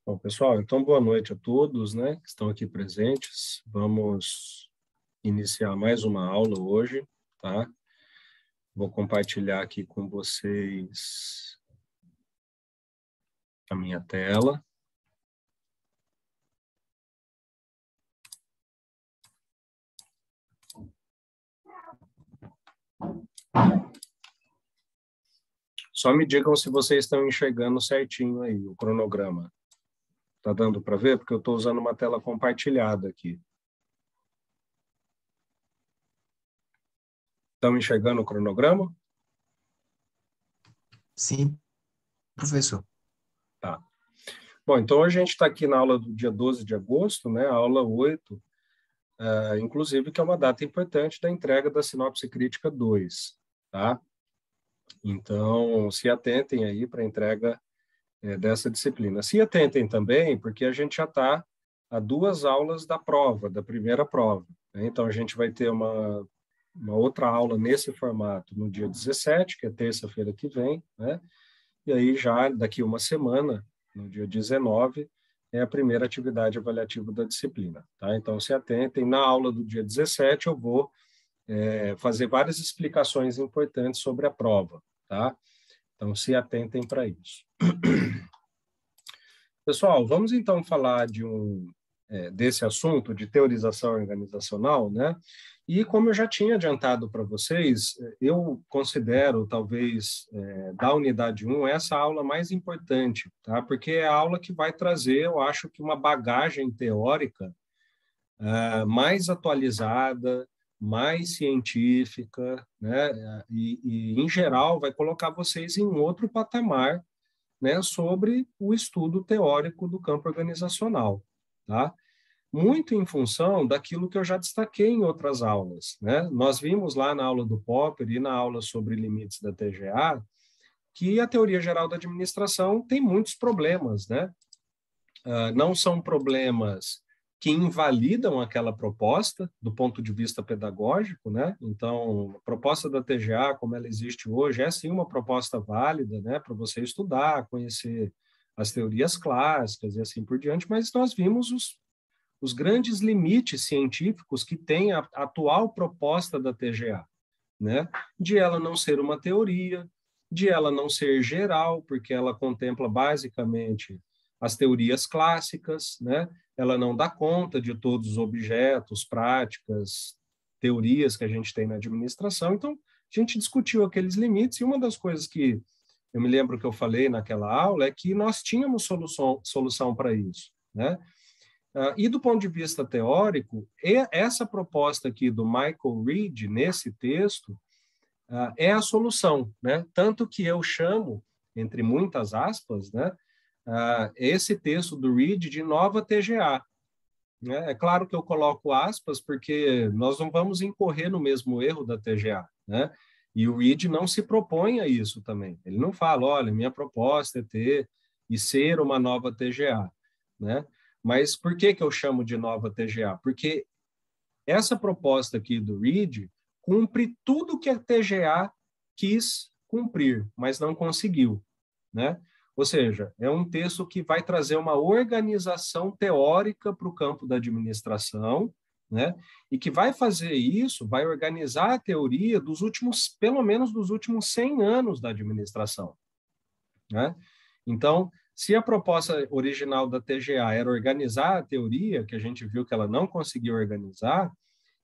Bom, pessoal, então boa noite a todos, né, que estão aqui presentes. Vamos iniciar mais uma aula hoje, tá? Vou compartilhar aqui com vocês a minha tela. Só me digam se vocês estão enxergando certinho aí o cronograma. Tá dando para ver? Porque eu estou usando uma tela compartilhada aqui. Estão enxergando o cronograma? Sim, professor. Tá. Bom, então a gente está aqui na aula do dia 12 de agosto, né? A aula 8, inclusive que é uma data importante da entrega da Sinopse Crítica 2, tá? Então, se atentem aí para a entrega dessa disciplina. Se atentem também, porque a gente já está a 2 aulas da prova, da primeira prova, né? Então, a gente vai ter uma outra aula nesse formato no dia 17, que é terça-feira que vem, né? E aí já daqui uma semana, no dia 19, é a primeira atividade avaliativa da disciplina, tá? Então, se atentem. Na aula do dia 17, eu vou fazer várias explicações importantes sobre a prova, tá? Então, se atentem para isso. Pessoal, vamos então falar desse assunto de teorização organizacional, né? E como eu já tinha adiantado para vocês, eu considero, talvez, da unidade 1, essa aula mais importante, tá? Porque é a aula que vai trazer, eu acho que uma bagagem teórica mais atualizada, mais científica, né? E, em geral, vai colocar vocês em outro patamar, né, sobre o estudo teórico do campo organizacional, tá? Muito em função daquilo que eu já destaquei em outras aulas, né? Nós vimos lá na aula do Popper e na aula sobre limites da TGA que a teoria geral da administração tem muitos problemas, né? Não são problemas que invalidam aquela proposta do ponto de vista pedagógico, né? Então, a proposta da TGA, como ela existe hoje, é sim uma proposta válida, né, para você estudar, conhecer as teorias clássicas e assim por diante, mas nós vimos os grandes limites científicos que tem a atual proposta da TGA, né? De ela não ser uma teoria, de ela não ser geral, porque ela contempla basicamente as teorias clássicas, né? Ela não dá conta de todos os objetos, práticas, teorias que a gente tem na administração. Então, a gente discutiu aqueles limites e uma das coisas que eu me lembro que eu falei naquela aula é que nós tínhamos solução para isso, né? E do ponto de vista teórico, essa proposta aqui do Michael Reed, nesse texto, é a solução, né? Tanto que eu chamo, entre muitas aspas, né, esse texto do Reed de nova TGA. Né? É claro que eu coloco aspas porque nós não vamos incorrer no mesmo erro da TGA, né? E o Reed não se propõe a isso também. Ele não fala, olha, minha proposta é ter e ser uma nova TGA, né? Mas por que eu chamo de nova TGA? Porque essa proposta aqui do Reed cumpre tudo que a TGA quis cumprir, mas não conseguiu, né? Ou seja, é um texto que vai trazer uma organização teórica para o campo da administração, né? E que vai fazer isso, vai organizar a teoria dos últimos, pelo menos dos últimos 100 anos da administração, né? Então, se a proposta original da TGA era organizar a teoria, que a gente viu que ela não conseguiu organizar,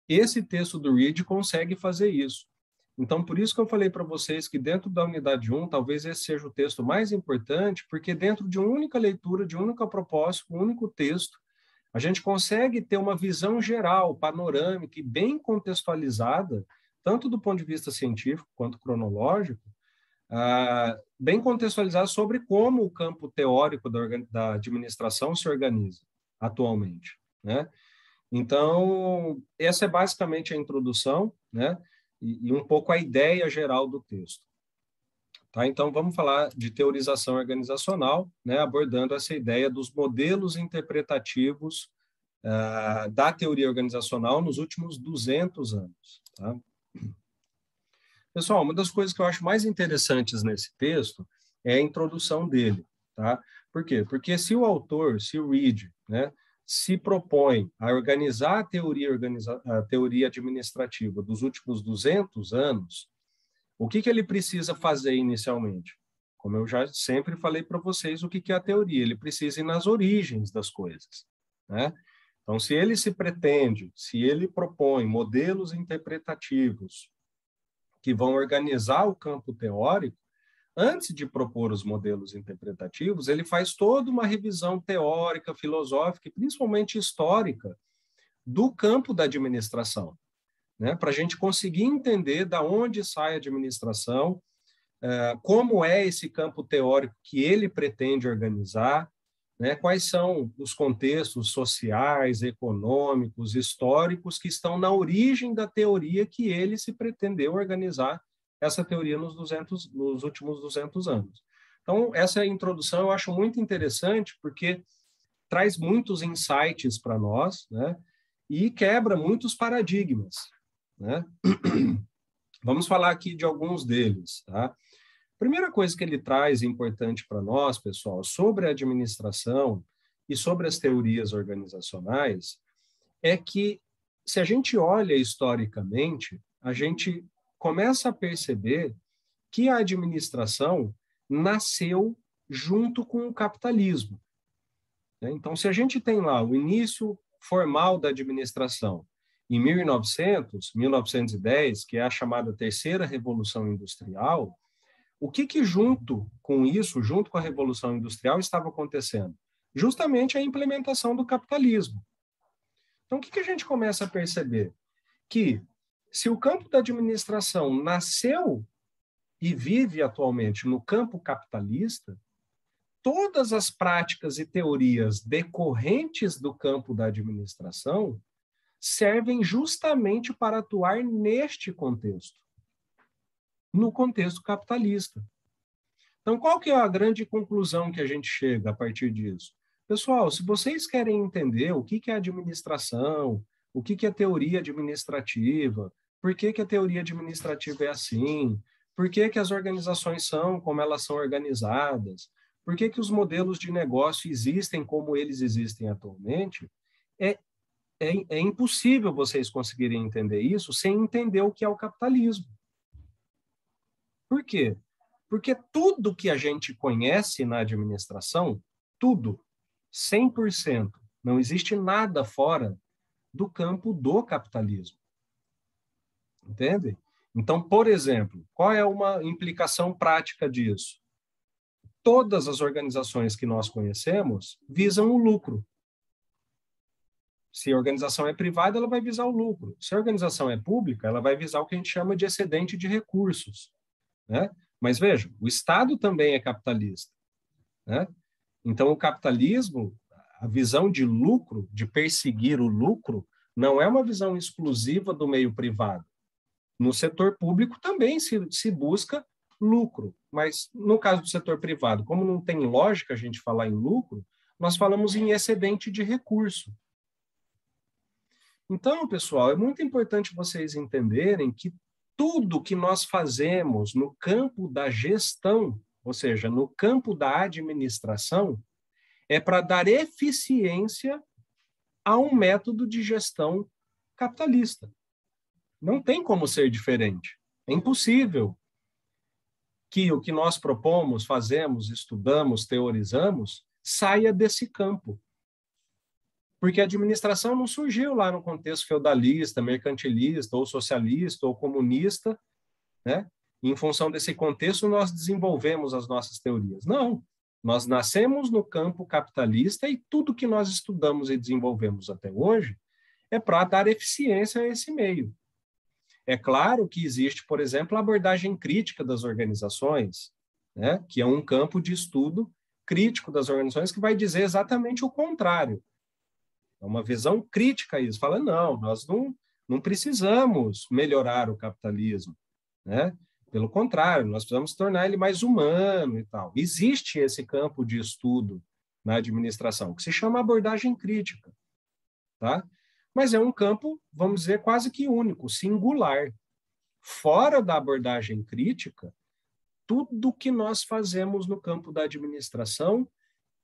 esse texto do Reed consegue fazer isso. Então, por isso que eu falei para vocês que dentro da unidade 1, talvez esse seja o texto mais importante, porque dentro de uma única leitura, de uma única proposta, um único texto, a gente consegue ter uma visão geral, panorâmica e bem contextualizada, tanto do ponto de vista científico quanto cronológico, bem contextualizada sobre como o campo teórico da administração se organiza atualmente, né? Então, essa é basicamente a introdução, né? E um pouco a ideia geral do texto. Tá? Então, vamos falar de teorização organizacional, né? Abordando essa ideia dos modelos interpretativos da teoria organizacional nos últimos 200 anos. Tá? Pessoal, uma das coisas que eu acho mais interessantes nesse texto é a introdução dele, tá? Por quê? Porque se o autor, se o Reed, né, se propõe a organizar a teoria administrativa dos últimos 200 anos, o que ele precisa fazer inicialmente? Como eu já sempre falei para vocês, o que é a teoria? Ele precisa ir nas origens das coisas, né? Então, se ele se pretende, se ele propõe modelos interpretativos que vão organizar o campo teórico, antes de propor os modelos interpretativos, ele faz toda uma revisão teórica, filosófica e principalmente histórica do campo da administração, né? Para a gente conseguir entender da onde sai a administração, como é esse campo teórico que ele pretende organizar, né? Quais são os contextos sociais, econômicos, históricos que estão na origem da teoria que ele se pretendeu organizar essa teoria nos últimos 200 anos. Então, essa introdução eu acho muito interessante porque traz muitos insights para nós, né? E quebra muitos paradigmas, né? Vamos falar aqui de alguns deles, tá? Primeira coisa que ele traz importante para nós, pessoal, sobre a administração e sobre as teorias organizacionais, é que, se a gente olha historicamente, a gente começa a perceber que a administração nasceu junto com o capitalismo. Então, se a gente tem lá o início formal da administração em 1900, 1910, que é a chamada Terceira Revolução Industrial, o que junto com isso, junto com a Revolução Industrial, estava acontecendo? Justamente a implementação do capitalismo. Então, o que a gente começa a perceber? Que se o campo da administração nasceu e vive atualmente no campo capitalista, todas as práticas e teorias decorrentes do campo da administração servem justamente para atuar neste contexto, no contexto capitalista. Então, qual que é a grande conclusão que a gente chega a partir disso? Pessoal, se vocês querem entender o que é administração, o que é teoria administrativa, por que a teoria administrativa é assim, por que as organizações são como elas são organizadas, por que os modelos de negócio existem como eles existem atualmente, é impossível vocês conseguirem entender isso sem entender o que é o capitalismo. Por quê? Porque tudo que a gente conhece na administração, tudo, 100%, não existe nada fora do campo do capitalismo. Entende? Então, por exemplo, qual é uma implicação prática disso? Todas as organizações que nós conhecemos visam o lucro. Se a organização é privada, ela vai visar o lucro. Se a organização é pública, ela vai visar o que a gente chama de excedente de recursos, né? Mas veja, o Estado também é capitalista, né? Então, o capitalismo, a visão de lucro, de perseguir o lucro, não é uma visão exclusiva do meio privado. No setor público também se busca lucro, mas no caso do setor privado, como não tem lógica a gente falar em lucro, nós falamos em excedente de recurso. Então, pessoal, é muito importante vocês entenderem que tudo que nós fazemos no campo da gestão, ou seja, no campo da administração, é para dar eficiência a um método de gestão capitalista. Não tem como ser diferente. É impossível que o que nós propomos, fazemos, estudamos, teorizamos, saia desse campo. Porque a administração não surgiu lá no contexto feudalista, mercantilista, ou socialista, ou comunista, né? E, em função desse contexto, nós desenvolvemos as nossas teorias. Não, nós nascemos no campo capitalista e tudo que nós estudamos e desenvolvemos até hoje é para dar eficiência a esse meio. É claro que existe, por exemplo, a abordagem crítica das organizações, né? Que é um campo de estudo crítico das organizações que vai dizer exatamente o contrário. É uma visão crítica a isso. Fala, não, nós não precisamos melhorar o capitalismo, né? Pelo contrário, nós precisamos tornar ele mais humano e tal. Existe esse campo de estudo na administração, que se chama abordagem crítica, tá? Mas é um campo, vamos dizer, quase que único, singular. Fora da abordagem crítica, tudo que nós fazemos no campo da administração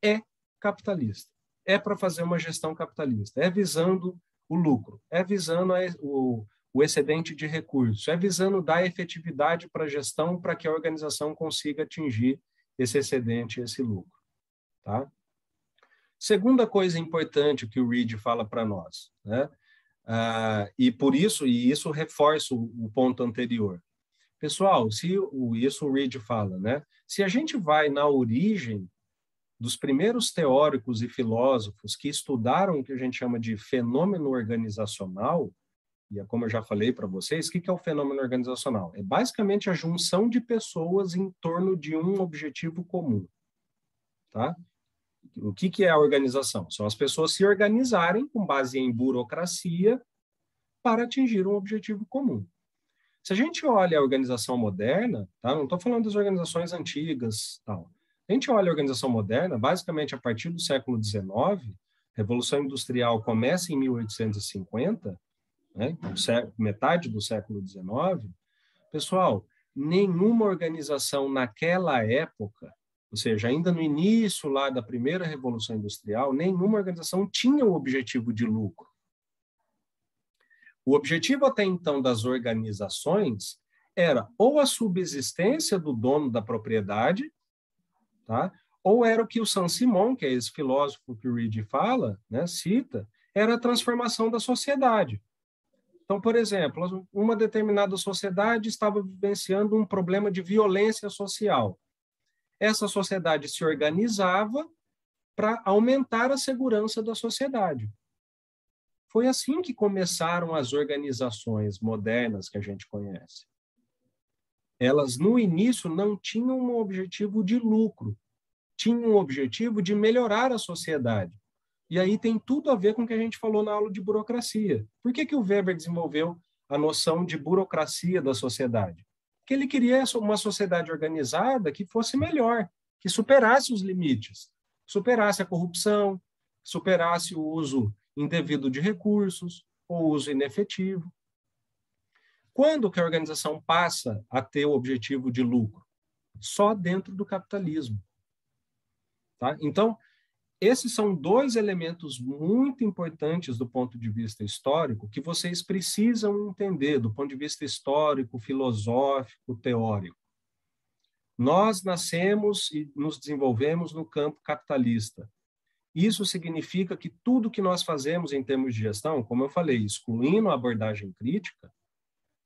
é capitalista. É para fazer uma gestão capitalista. É visando o lucro. É visando o excedente de recursos. É visando dar efetividade para a gestão para que a organização consiga atingir esse excedente, esse lucro. Tá? Segunda coisa importante que o Reed fala para nós, né? E isso reforça o ponto anterior. Pessoal, isso o Reed fala, né? Se a gente vai na origem dos primeiros teóricos e filósofos que estudaram o que a gente chama de fenômeno organizacional, e é como eu já falei para vocês, o que é o fenômeno organizacional? É basicamente a junção de pessoas em torno de um objetivo comum. Tá? O que é a organização? São as pessoas se organizarem com base em burocracia para atingir um objetivo comum. Se a gente olha a organização moderna, tá? Não estou falando das organizações antigas, tal. A gente olha a organização moderna, basicamente a partir do século XIX, a Revolução Industrial começa em 1850, né? Então, metade do século XIX. Pessoal, nenhuma organização naquela época, ou seja, ainda no início lá da primeira Revolução Industrial, nenhuma organização tinha o objetivo de lucro. O objetivo até então das organizações era ou a subsistência do dono da propriedade, tá? Ou era o que o Saint-Simon, que é esse filósofo que o Reed fala, né, cita, era a transformação da sociedade. Então, por exemplo, uma determinada sociedade estava vivenciando um problema de violência social. Essa sociedade se organizava para aumentar a segurança da sociedade. Foi assim que começaram as organizações modernas que a gente conhece. Elas, no início, não tinham um objetivo de lucro, tinham um objetivo de melhorar a sociedade. E aí tem tudo a ver com o que a gente falou na aula de burocracia. Por que o Weber desenvolveu a noção de burocracia da sociedade? Porque ele queria uma sociedade organizada que fosse melhor, que superasse os limites, superasse a corrupção, superasse o uso indevido de recursos ou uso inefetivo. Quando que a organização passa a ter o objetivo de lucro? Só dentro do capitalismo. Tá? Então, esses são dois elementos muito importantes do ponto de vista histórico que vocês precisam entender do ponto de vista histórico, filosófico, teórico. Nós nascemos e nos desenvolvemos no campo capitalista. Isso significa que tudo que nós fazemos em termos de gestão, como eu falei, excluindo a abordagem crítica,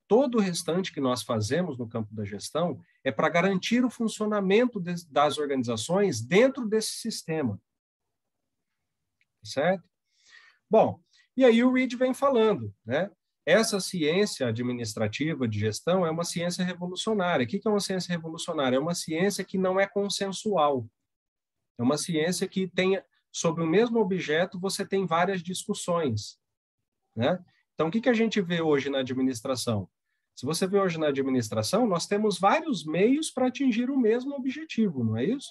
todo o restante que nós fazemos no campo da gestão é para garantir o funcionamento das organizações dentro desse sistema. Certo? Bom, e aí o Reed vem falando, né? Essa ciência administrativa de gestão é uma ciência revolucionária. O que é uma ciência revolucionária? É uma ciência que não é consensual. É uma ciência que tem, sobre o mesmo objeto, você tem várias discussões, né? Então, o que a gente vê hoje na administração? Se você vê hoje na administração, nós temos vários meios para atingir o mesmo objetivo, não é isso?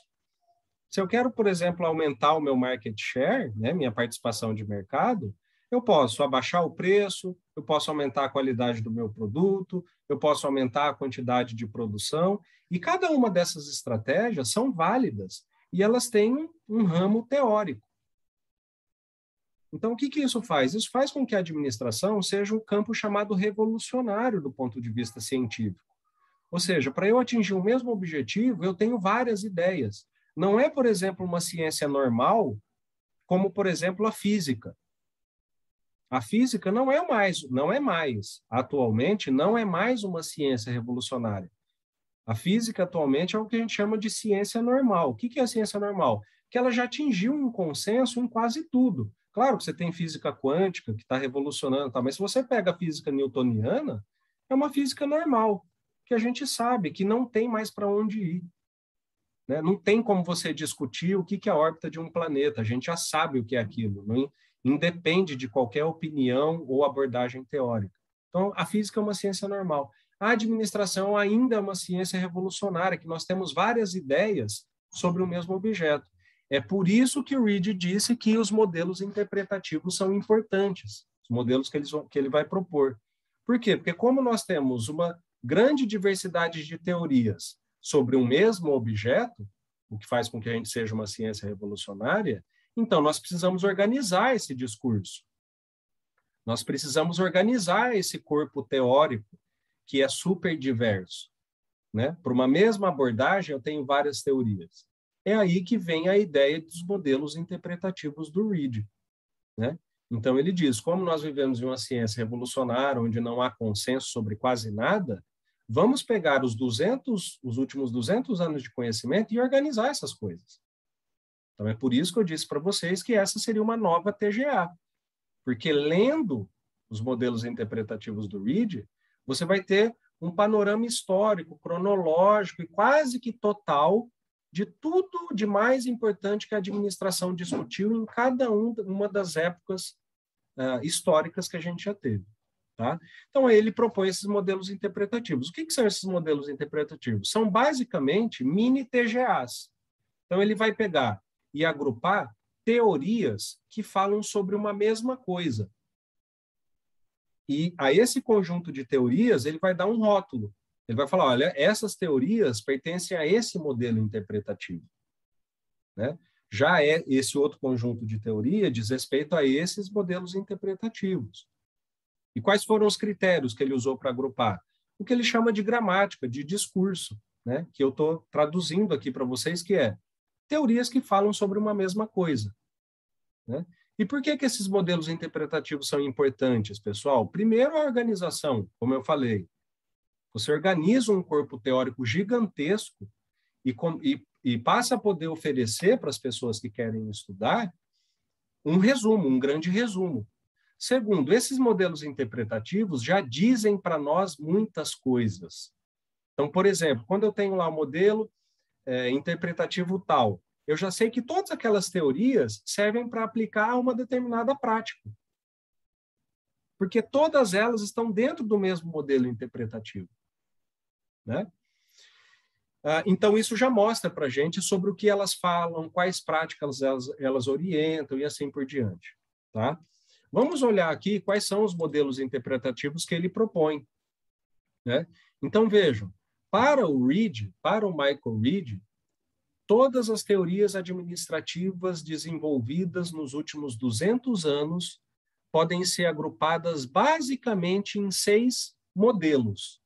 Se eu quero, por exemplo, aumentar o meu market share, né, minha participação de mercado, eu posso abaixar o preço, eu posso aumentar a qualidade do meu produto, eu posso aumentar a quantidade de produção, e cada uma dessas estratégias são válidas, e elas têm um ramo teórico. Então, o que isso faz? Isso faz com que a administração seja um campo chamado revolucionário do ponto de vista científico. Ou seja, para eu atingir o mesmo objetivo, eu tenho várias ideias. Não é, por exemplo, uma ciência normal, como, por exemplo, a física. A física não é mais, atualmente, não é mais uma ciência revolucionária. A física, atualmente, é o que a gente chama de ciência normal. O que é a ciência normal? Que ela já atingiu um consenso em quase tudo. Claro que você tem física quântica, que está revolucionando, tá? Mas se você pega a física newtoniana, é uma física normal, que a gente sabe que não tem mais para onde ir. Né? Não tem como você discutir o que é a órbita de um planeta, a gente já sabe o que é aquilo, não independe de qualquer opinião ou abordagem teórica. Então, a física é uma ciência normal. A administração ainda é uma ciência revolucionária, que nós temos várias ideias sobre o mesmo objeto. É por isso que o Reed disse que os modelos interpretativos são importantes, os modelos que ele vai propor. Por quê? Porque como nós temos uma grande diversidade de teorias sobre um mesmo objeto, o que faz com que a gente seja uma ciência revolucionária, então nós precisamos organizar esse discurso. Nós precisamos organizar esse corpo teórico que é super diverso, né? Para uma mesma abordagem, eu tenho várias teorias. É aí que vem a ideia dos modelos interpretativos do Reid, né? Então, ele diz, como nós vivemos em uma ciência revolucionária, onde não há consenso sobre quase nada, vamos pegar os últimos 200 anos de conhecimento e organizar essas coisas. Então, é por isso que eu disse para vocês que essa seria uma nova TGA. Porque lendo os modelos interpretativos do Reid, você vai ter um panorama histórico, cronológico e quase que total de tudo de mais importante que a administração discutiu em cada uma das épocas históricas que a gente já teve. Tá? Então, ele propõe esses modelos interpretativos. O que são esses modelos interpretativos? São basicamente mini TGAs. Então, ele vai pegar e agrupar teorias que falam sobre uma mesma coisa. E a esse conjunto de teorias, ele vai dar um rótulo. Ele vai falar, olha, essas teorias pertencem a esse modelo interpretativo, né? Já esse outro conjunto de teoria diz respeito a esses modelos interpretativos. E quais foram os critérios que ele usou para agrupar? O que ele chama de gramática, de discurso, né? Que eu estou traduzindo aqui para vocês, que é teorias que falam sobre uma mesma coisa, né? E por que esses modelos interpretativos são importantes, pessoal? Primeiro, a organização, como eu falei. Você organiza um corpo teórico gigantesco e passa a poder oferecer para as pessoas que querem estudar um resumo, um grande resumo. Segundo, esses modelos interpretativos já dizem para nós muitas coisas. Então, por exemplo, quando eu tenho lá o modelo interpretativo tal, eu já sei que todas aquelas teorias servem para aplicar a uma determinada prática. Porque todas elas estão dentro do mesmo modelo interpretativo, né? Então, isso já mostra para a gente sobre o que elas falam, quais práticas elas orientam e assim por diante. Tá? Vamos olhar aqui quais são os modelos interpretativos que ele propõe, né? Então, vejam, para o Reid, para o Michael Reid, todas as teorias administrativas desenvolvidas nos últimos 200 anos podem ser agrupadas basicamente em 6 modelos.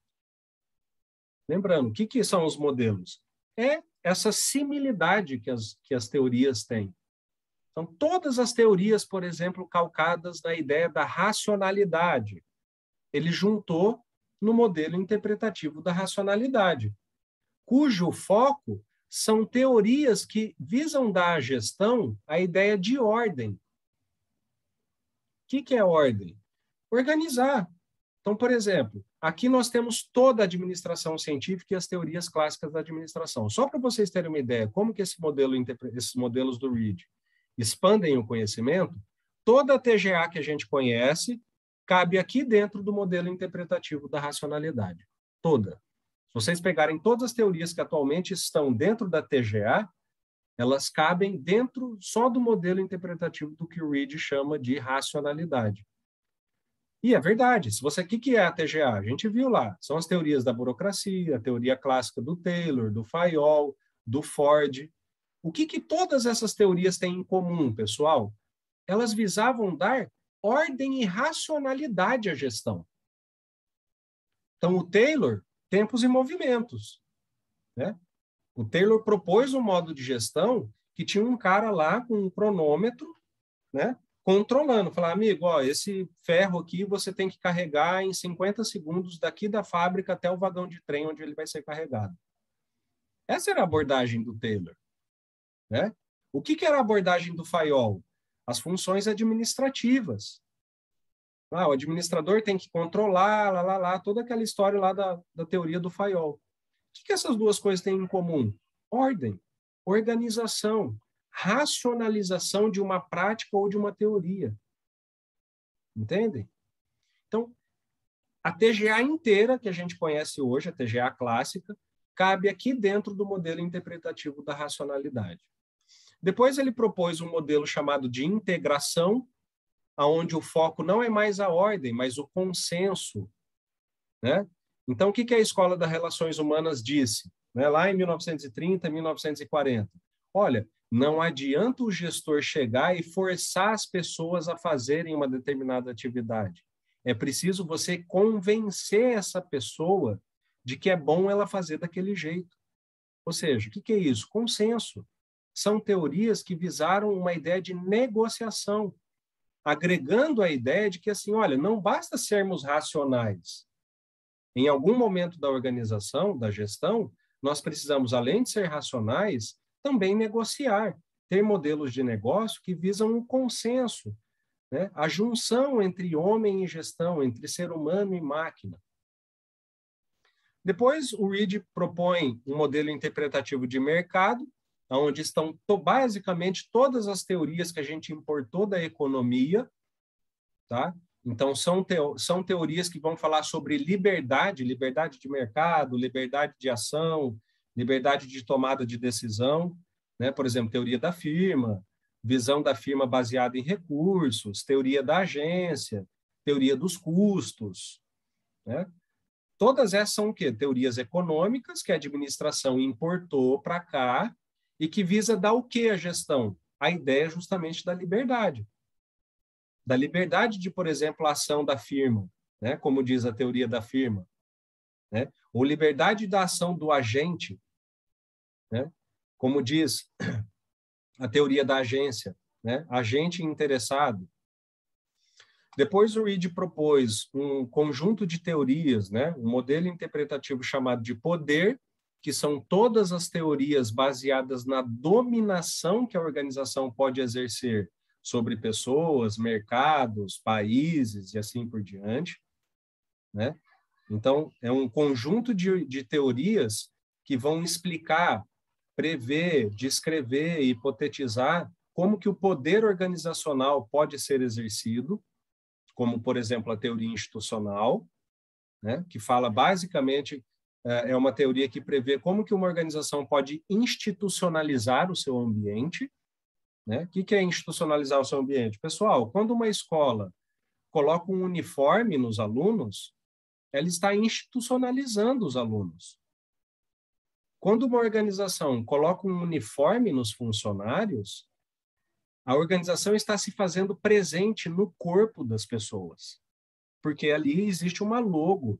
Lembrando, o que são os modelos? É essa similitude que as teorias têm. Então, todas as teorias, por exemplo, calcadas na ideia da racionalidade, ele juntou no modelo interpretativo da racionalidade, cujo foco são teorias que visam dar à gestão a ideia de ordem. O que é ordem? Organizar. Então, por exemplo, aqui nós temos toda a administração científica e as teorias clássicas da administração. Só para vocês terem uma ideia como que esses modelos do Reid expandem o conhecimento, toda a TGA que a gente conhece cabe aqui dentro do modelo interpretativo da racionalidade. Toda. Se vocês pegarem todas as teorias que atualmente estão dentro da TGA, elas cabem dentro só do modelo interpretativo do que o Reid chama de racionalidade. E é verdade. O que é a TGA? A gente viu lá. São as teorias da burocracia, a teoria clássica do Taylor, do Fayol, do Ford. O que todas essas teorias têm em comum, pessoal? Elas visavam dar ordem e racionalidade à gestão. Então, o Taylor, tempos e movimentos, né? O Taylor propôs um modo de gestão que tinha um cara lá com um cronômetro, né? Controlando, falar, amigo, ó, esse ferro aqui você tem que carregar em 50 segundos daqui da fábrica até o vagão de trem onde ele vai ser carregado. Essa era a abordagem do Taylor, né? O que era a abordagem do Fayol? As funções administrativas. O administrador tem que controlar, toda aquela história lá da teoria do Fayol. O que essas duas coisas têm em comum? Ordem, organização, racionalização de uma prática ou de uma teoria. Entendem? Então, a TGA inteira que a gente conhece hoje, a TGA clássica, cabe aqui dentro do modelo interpretativo da racionalidade. Depois ele propôs um modelo chamado de integração, onde o foco não é mais a ordem, mas o consenso, né? Então, o que a Escola das Relações Humanas disse? né, lá em 1930, 1940. Olha, não adianta o gestor chegar e forçar as pessoas a fazerem uma determinada atividade. É preciso você convencer essa pessoa de que é bom ela fazer daquele jeito. Ou seja, o que é isso? Consenso. São teorias que visaram uma ideia de negociação, agregando a ideia de que, assim, olha, não basta sermos racionais. Em algum momento da organização, da gestão, nós precisamos, além de ser racionais, também negociar, ter modelos de negócio que visam o consenso, né? A junção entre homem e gestão, entre ser humano e máquina. Depois, o Reed propõe um modelo interpretativo de mercado, onde estão basicamente todas as teorias que a gente importou da economia, tá? Então, são teorias que vão falar sobre liberdade, liberdade de mercado, liberdade de ação, liberdade de tomada de decisão, né? Por exemplo, teoria da firma, visão da firma baseada em recursos, teoria da agência, teoria dos custos, né? Todas essas são o quê? Teorias econômicas que a administração importou para cá e que visa dar o quê à gestão? A ideia justamente da liberdade. Da liberdade de, por exemplo, a ação da firma, né? Como diz a teoria da firma, né? Ou liberdade da ação do agente, né? Como diz a teoria da agência, né? Agente interessado. Depois o Reed propôs um conjunto de teorias, né? Um modelo interpretativo chamado de poder, que são todas as teorias baseadas na dominação que a organização pode exercer sobre pessoas, mercados, países e assim por diante, né? Então, é um conjunto de teorias que vão explicar, prever, descrever e hipotetizar como que o poder organizacional pode ser exercido, como, por exemplo, a teoria institucional, né, que fala basicamente, é uma teoria que prevê como que uma organização pode institucionalizar o seu ambiente, né? O que é institucionalizar o seu ambiente? Pessoal, quando uma escola coloca um uniforme nos alunos, ela está institucionalizando os alunos. Quando uma organização coloca um uniforme nos funcionários, a organização está se fazendo presente no corpo das pessoas, porque ali existe uma logo,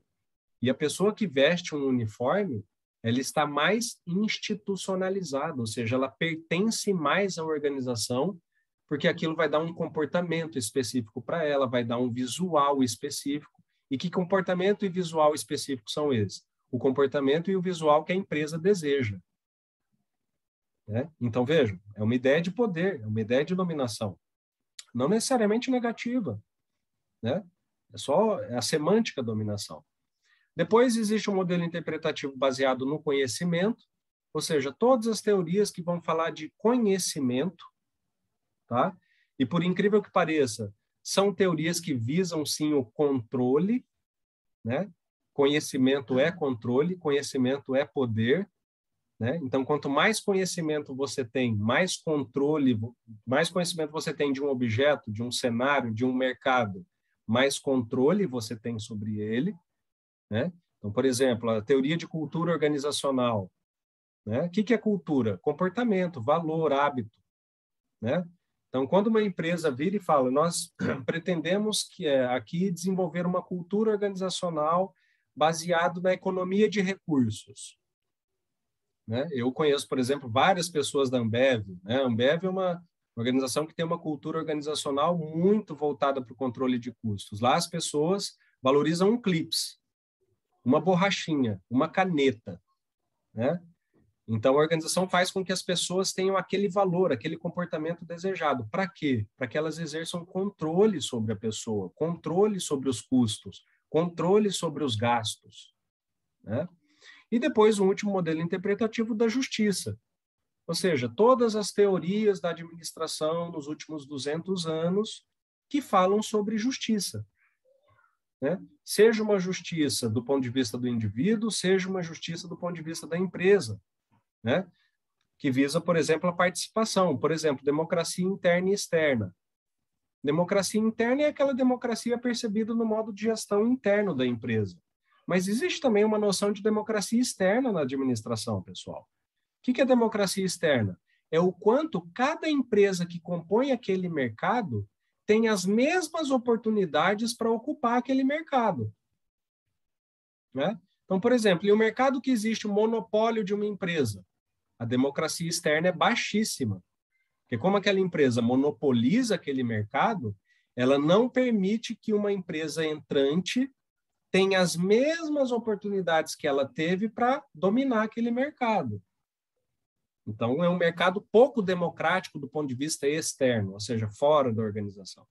e a pessoa que veste um uniforme, ela está mais institucionalizada, ou seja, ela pertence mais à organização, porque aquilo vai dar um comportamento específico para ela, vai dar um visual específico. E que comportamento e visual específico são esses? O comportamento e o visual que a empresa deseja. Né? Então, vejam, é uma ideia de poder, é uma ideia de dominação. Não necessariamente negativa, né? É só a semântica dominação. Depois existe um modelo interpretativo baseado no conhecimento, ou seja, todas as teorias que vão falar de conhecimento, tá? E por incrível que pareça, são teorias que visam sim o controle, né? Conhecimento é controle, conhecimento é poder, né? Então, quanto mais conhecimento você tem, mais controle, mais conhecimento você tem de um objeto, de um cenário, de um mercado, mais controle você tem sobre ele, né? Então, por exemplo, a teoria de cultura organizacional, né? O que é cultura? Comportamento, valor, hábito, né? Então, quando uma empresa vira e fala, nós pretendemos aqui desenvolver uma cultura organizacional baseado na economia de recursos, né? Eu conheço, por exemplo, várias pessoas da Ambev, né? A Ambev é uma organização que tem uma cultura organizacional muito voltada para o controle de custos. Lá as pessoas valorizam um clips, uma borrachinha, uma caneta, né? Então, a organização faz com que as pessoas tenham aquele valor, aquele comportamento desejado. Para quê? Para que elas exerçam controle sobre a pessoa, controle sobre os custos, controle sobre os gastos, né? E depois, o último modelo interpretativo da justiça. Ou seja, todas as teorias da administração nos últimos 200 anos que falam sobre justiça, né? Seja uma justiça do ponto de vista do indivíduo, seja uma justiça do ponto de vista da empresa, né? Que visa, por exemplo, a participação. Por exemplo, democracia interna e externa. Democracia interna é aquela democracia percebida no modo de gestão interno da empresa. Mas existe também uma noção de democracia externa na administração, pessoal. O que é democracia externa? É o quanto cada empresa que compõe aquele mercado tem as mesmas oportunidades para ocupar aquele mercado. Né? Então, por exemplo, em um mercado que existe o monopólio de uma empresa, a democracia externa é baixíssima. Porque como aquela empresa monopoliza aquele mercado, ela não permite que uma empresa entrante tenha as mesmas oportunidades que ela teve para dominar aquele mercado. Então, é um mercado pouco democrático do ponto de vista externo, ou seja, fora da organização.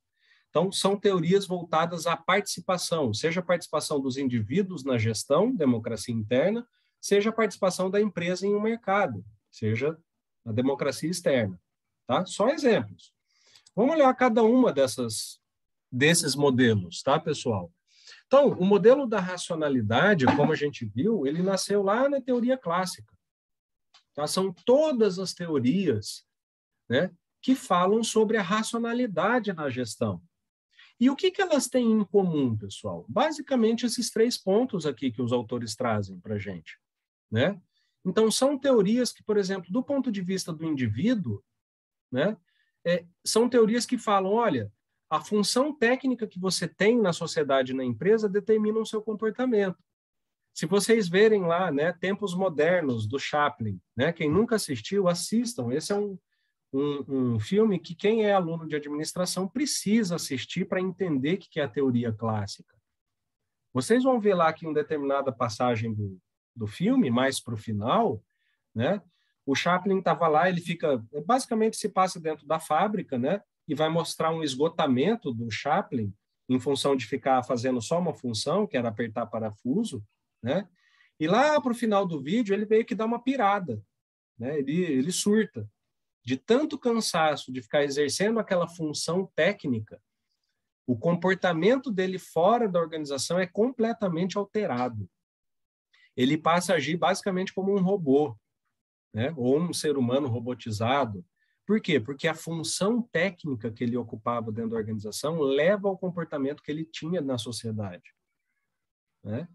Então, são teorias voltadas à participação, seja a participação dos indivíduos na gestão, democracia interna, seja a participação da empresa em um mercado, seja a democracia externa. Tá? Só exemplos. Vamos olhar cada uma desses modelos, tá, pessoal? Então, o modelo da racionalidade, como a gente viu, ele nasceu lá na teoria clássica. Tá? São todas as teorias, né, que falam sobre a racionalidade na gestão. E o que elas têm em comum, pessoal? Basicamente, esses 3 pontos aqui que os autores trazem para a gente. Né? Então, são teorias que, por exemplo, do ponto de vista do indivíduo, né, são teorias que falam, olha, a função técnica que você tem na sociedade e na empresa determina o seu comportamento. Se vocês verem lá, né, Tempos Modernos, do Chaplin, né, quem nunca assistiu, assistam. Esse é um filme que quem é aluno de administração precisa assistir para entender o que é a teoria clássica. Vocês vão ver lá que em determinada passagem do filme, mais para o final, né, o Chaplin estava lá, ele fica, basicamente se passa dentro da fábrica, né, e vai mostrar um esgotamento do Chaplin em função de ficar fazendo só uma função, que era apertar parafuso, né, e lá para o final do vídeo ele meio que dá uma pirada, né, ele surta. De tanto cansaço de ficar exercendo aquela função técnica, o comportamento dele fora da organização é completamente alterado. Ele passa a agir basicamente como um robô, né? Ou um ser humano robotizado. Por quê? Porque a função técnica que ele ocupava dentro da organização leva ao comportamento que ele tinha na sociedade. Né?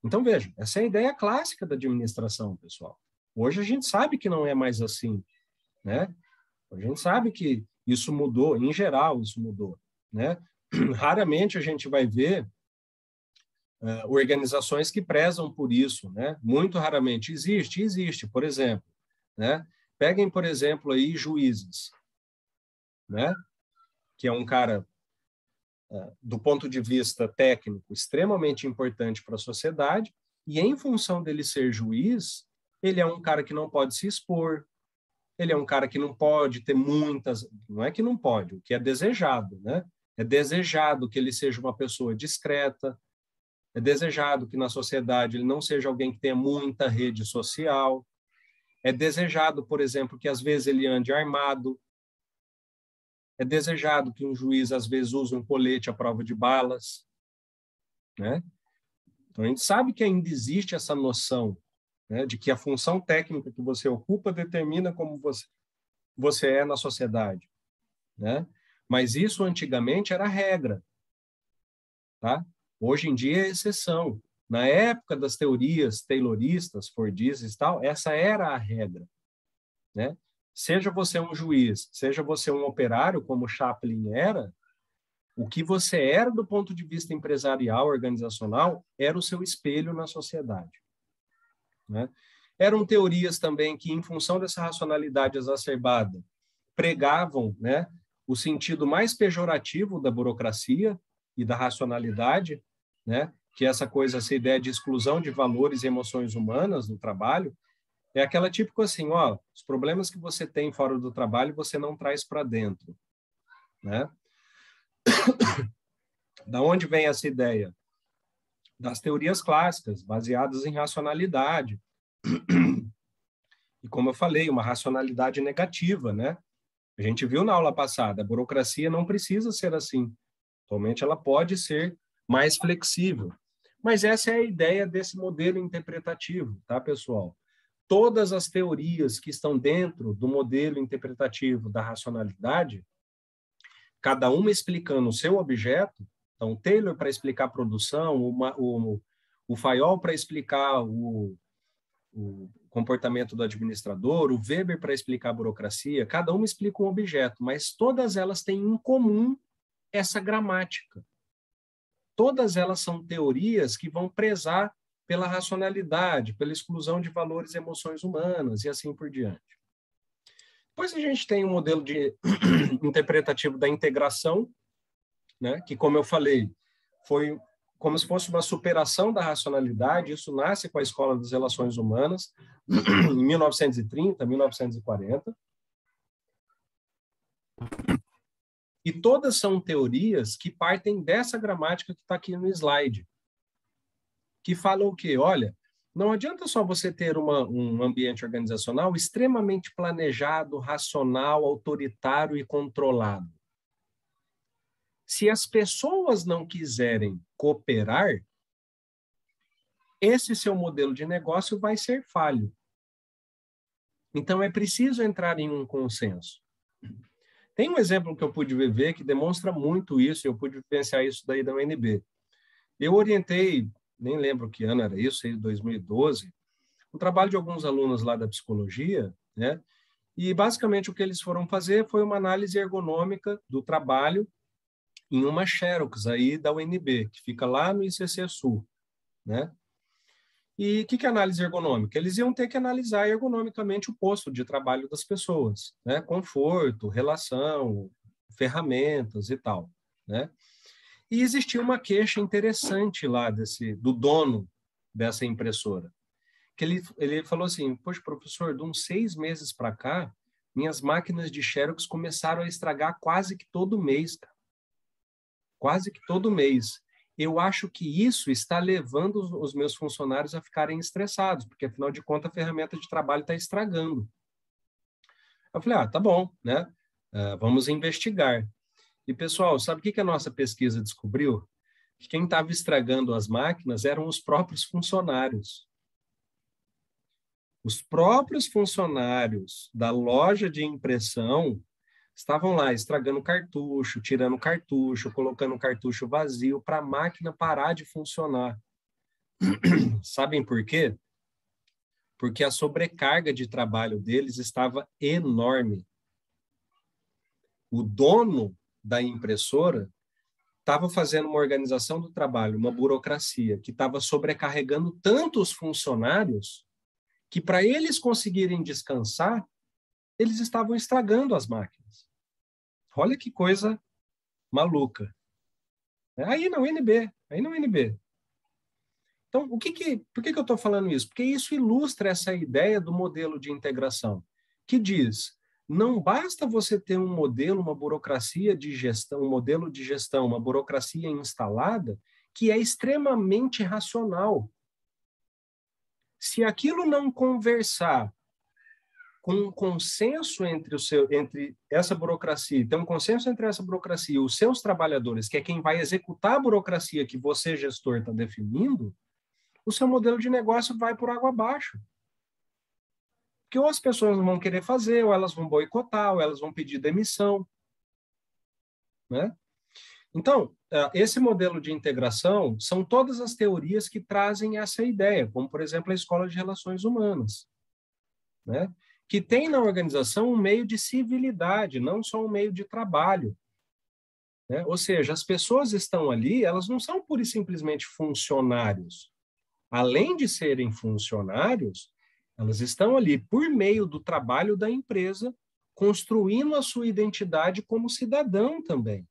Então, veja, essa é a ideia clássica da administração, pessoal. Hoje a gente sabe que não é mais assim. Né? A gente sabe que isso mudou, em geral isso mudou, né? Raramente a gente vai ver organizações que prezam por isso, né? Muito raramente existe, por exemplo, né? Peguem, por exemplo, aí juízes, né? Que é um cara do ponto de vista técnico extremamente importante para a sociedade e em função dele ser juiz, ele é um cara que não pode se expor. Ele é um cara que não pode ter muitas... Não é que não pode, o que é desejado, né? É desejado que ele seja uma pessoa discreta, é desejado que na sociedade ele não seja alguém que tenha muita rede social, é desejado, por exemplo, que às vezes ele ande armado, é desejado que um juiz às vezes use um colete à prova de balas, né? Então a gente sabe que ainda existe essa noção, né, de que a função técnica que você ocupa determina como você é na sociedade, né? Mas isso antigamente era regra, tá? Hoje em dia é exceção. Na época das teorias tayloristas, fordistas e tal, essa era a regra, né? Seja você um juiz, seja você um operário, como Chaplin era, o que você era do ponto de vista empresarial, organizacional, era o seu espelho na sociedade, né? Eram teorias também que, em função dessa racionalidade exacerbada, pregavam, né, o sentido mais pejorativo da burocracia e da racionalidade, né, que essa coisa, essa ideia de exclusão de valores e emoções humanas no trabalho, é aquela típica assim, ó, os problemas que você tem fora do trabalho você não traz para dentro, né? Da onde vem essa ideia? Das teorias clássicas, baseadas em racionalidade. E como eu falei, uma racionalidade negativa, né? A gente viu na aula passada, a burocracia não precisa ser assim. Atualmente ela pode ser mais flexível. Mas essa é a ideia desse modelo interpretativo, tá, pessoal? Todas as teorias que estão dentro do modelo interpretativo da racionalidade, cada uma explicando o seu objeto. Então, Taylor para explicar a produção, o o Fayol para explicar o comportamento do administrador, o Weber para explicar a burocracia, cada uma explica um objeto, mas todas elas têm em comum essa gramática. Todas elas são teorias que vão prezar pela racionalidade, pela exclusão de valores e emoções humanas, e assim por diante. Depois a gente tem um modelo interpretativo da integração, né, que, como eu falei, foi como se fosse uma superação da racionalidade. Isso nasce com a Escola das Relações Humanas, em 1930, 1940. E todas são teorias que partem dessa gramática que está aqui no slide, que fala o quê? Olha, não adianta só você ter um ambiente organizacional extremamente planejado, racional, autoritário e controlado. Se as pessoas não quiserem cooperar, esse seu modelo de negócio vai ser falho. Então, é preciso entrar em um consenso. Tem um exemplo que eu pude ver que demonstra muito isso, eu pude vivenciar isso daí da UNB. Eu orientei, nem lembro que ano era isso, 2012, um trabalho de alguns alunos lá da psicologia, né? E, basicamente, o que eles foram fazer foi uma análise ergonômica do trabalho em uma Xerox aí da UNB, que fica lá no ICC Sul, né? E o que é análise ergonômica? Eles iam ter que analisar ergonomicamente o posto de trabalho das pessoas, né? Conforto, relação, ferramentas e tal, né? E existia uma queixa interessante lá do dono dessa impressora, que ele falou assim: poxa, professor, de uns 6 meses para cá, minhas máquinas de Xerox começaram a estragar quase que todo mês, cara. Quase que todo mês. Eu acho que isso está levando os meus funcionários a ficarem estressados, porque, afinal de contas, a ferramenta de trabalho está estragando. Eu falei, tá bom, né? Vamos investigar. E, pessoal, sabe o que a nossa pesquisa descobriu? Que quem estava estragando as máquinas eram os próprios funcionários. Os próprios funcionários da loja de impressão estavam lá estragando cartucho, tirando cartucho, colocando cartucho vazio para a máquina parar de funcionar. Sabem por quê? Porque a sobrecarga de trabalho deles estava enorme. O dono da impressora estava fazendo uma organização do trabalho, uma burocracia, que estava sobrecarregando tanto os funcionários que, para eles conseguirem descansar, eles estavam estragando as máquinas. Olha que coisa maluca. Aí na UNB. Então, por que eu estou falando isso? Porque isso ilustra essa ideia do modelo de integração, que diz, não basta você ter um modelo, uma burocracia de gestão, um modelo de gestão, uma burocracia instalada, que é extremamente racional. Se aquilo não conversar com um consenso entre essa burocracia, tem um consenso entre essa burocracia e os seus trabalhadores, que é quem vai executar a burocracia que você, gestor, está definindo, o seu modelo de negócio vai por água abaixo. Porque ou as pessoas não vão querer fazer, ou elas vão boicotar, ou elas vão pedir demissão, né? Então, esse modelo de integração são todas as teorias que trazem essa ideia, como, por exemplo, a Escola de Relações Humanas, né? Que tem na organização um meio de civilidade, não só um meio de trabalho, né? Ou seja, as pessoas estão ali, elas não são pura e simplesmente funcionários. Além de serem funcionários, elas estão ali por meio do trabalho da empresa, construindo a sua identidade como cidadão também.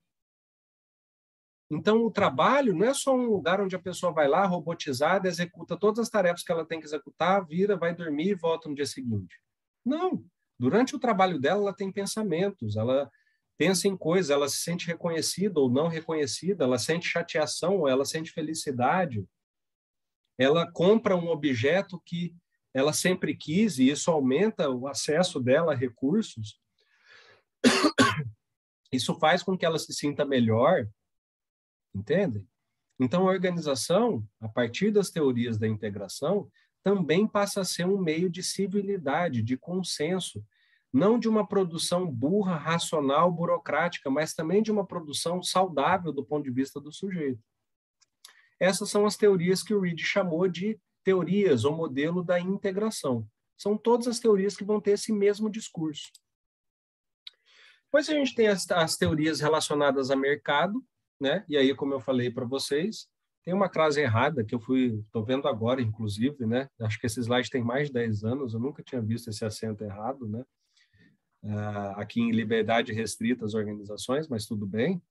Então, o trabalho não é só um lugar onde a pessoa vai lá, robotizada, executa todas as tarefas que ela tem que executar, vira, vai dormir e volta no dia seguinte. Não. Durante o trabalho dela, ela tem pensamentos, ela pensa em coisas, ela se sente reconhecida ou não reconhecida, ela sente chateação ou ela sente felicidade. Ela compra um objeto que ela sempre quis e isso aumenta o acesso dela a recursos. Isso faz com que ela se sinta melhor, entendem? Então, a organização, a partir das teorias da integração, também passa a ser um meio de civilidade, de consenso, não de uma produção burra, racional, burocrática, mas também de uma produção saudável do ponto de vista do sujeito. Essas são as teorias que o Reed chamou de teorias ou modelo da integração. São todas as teorias que vão ter esse mesmo discurso. Depois a gente tem as teorias relacionadas a mercado, né? E aí, como eu falei para vocês, tem uma crase errada que eu estou vendo agora, inclusive, né? Acho que esse slide tem mais de 10 anos, eu nunca tinha visto esse acento errado, né? Aqui em liberdade restrita às organizações, mas tudo bem.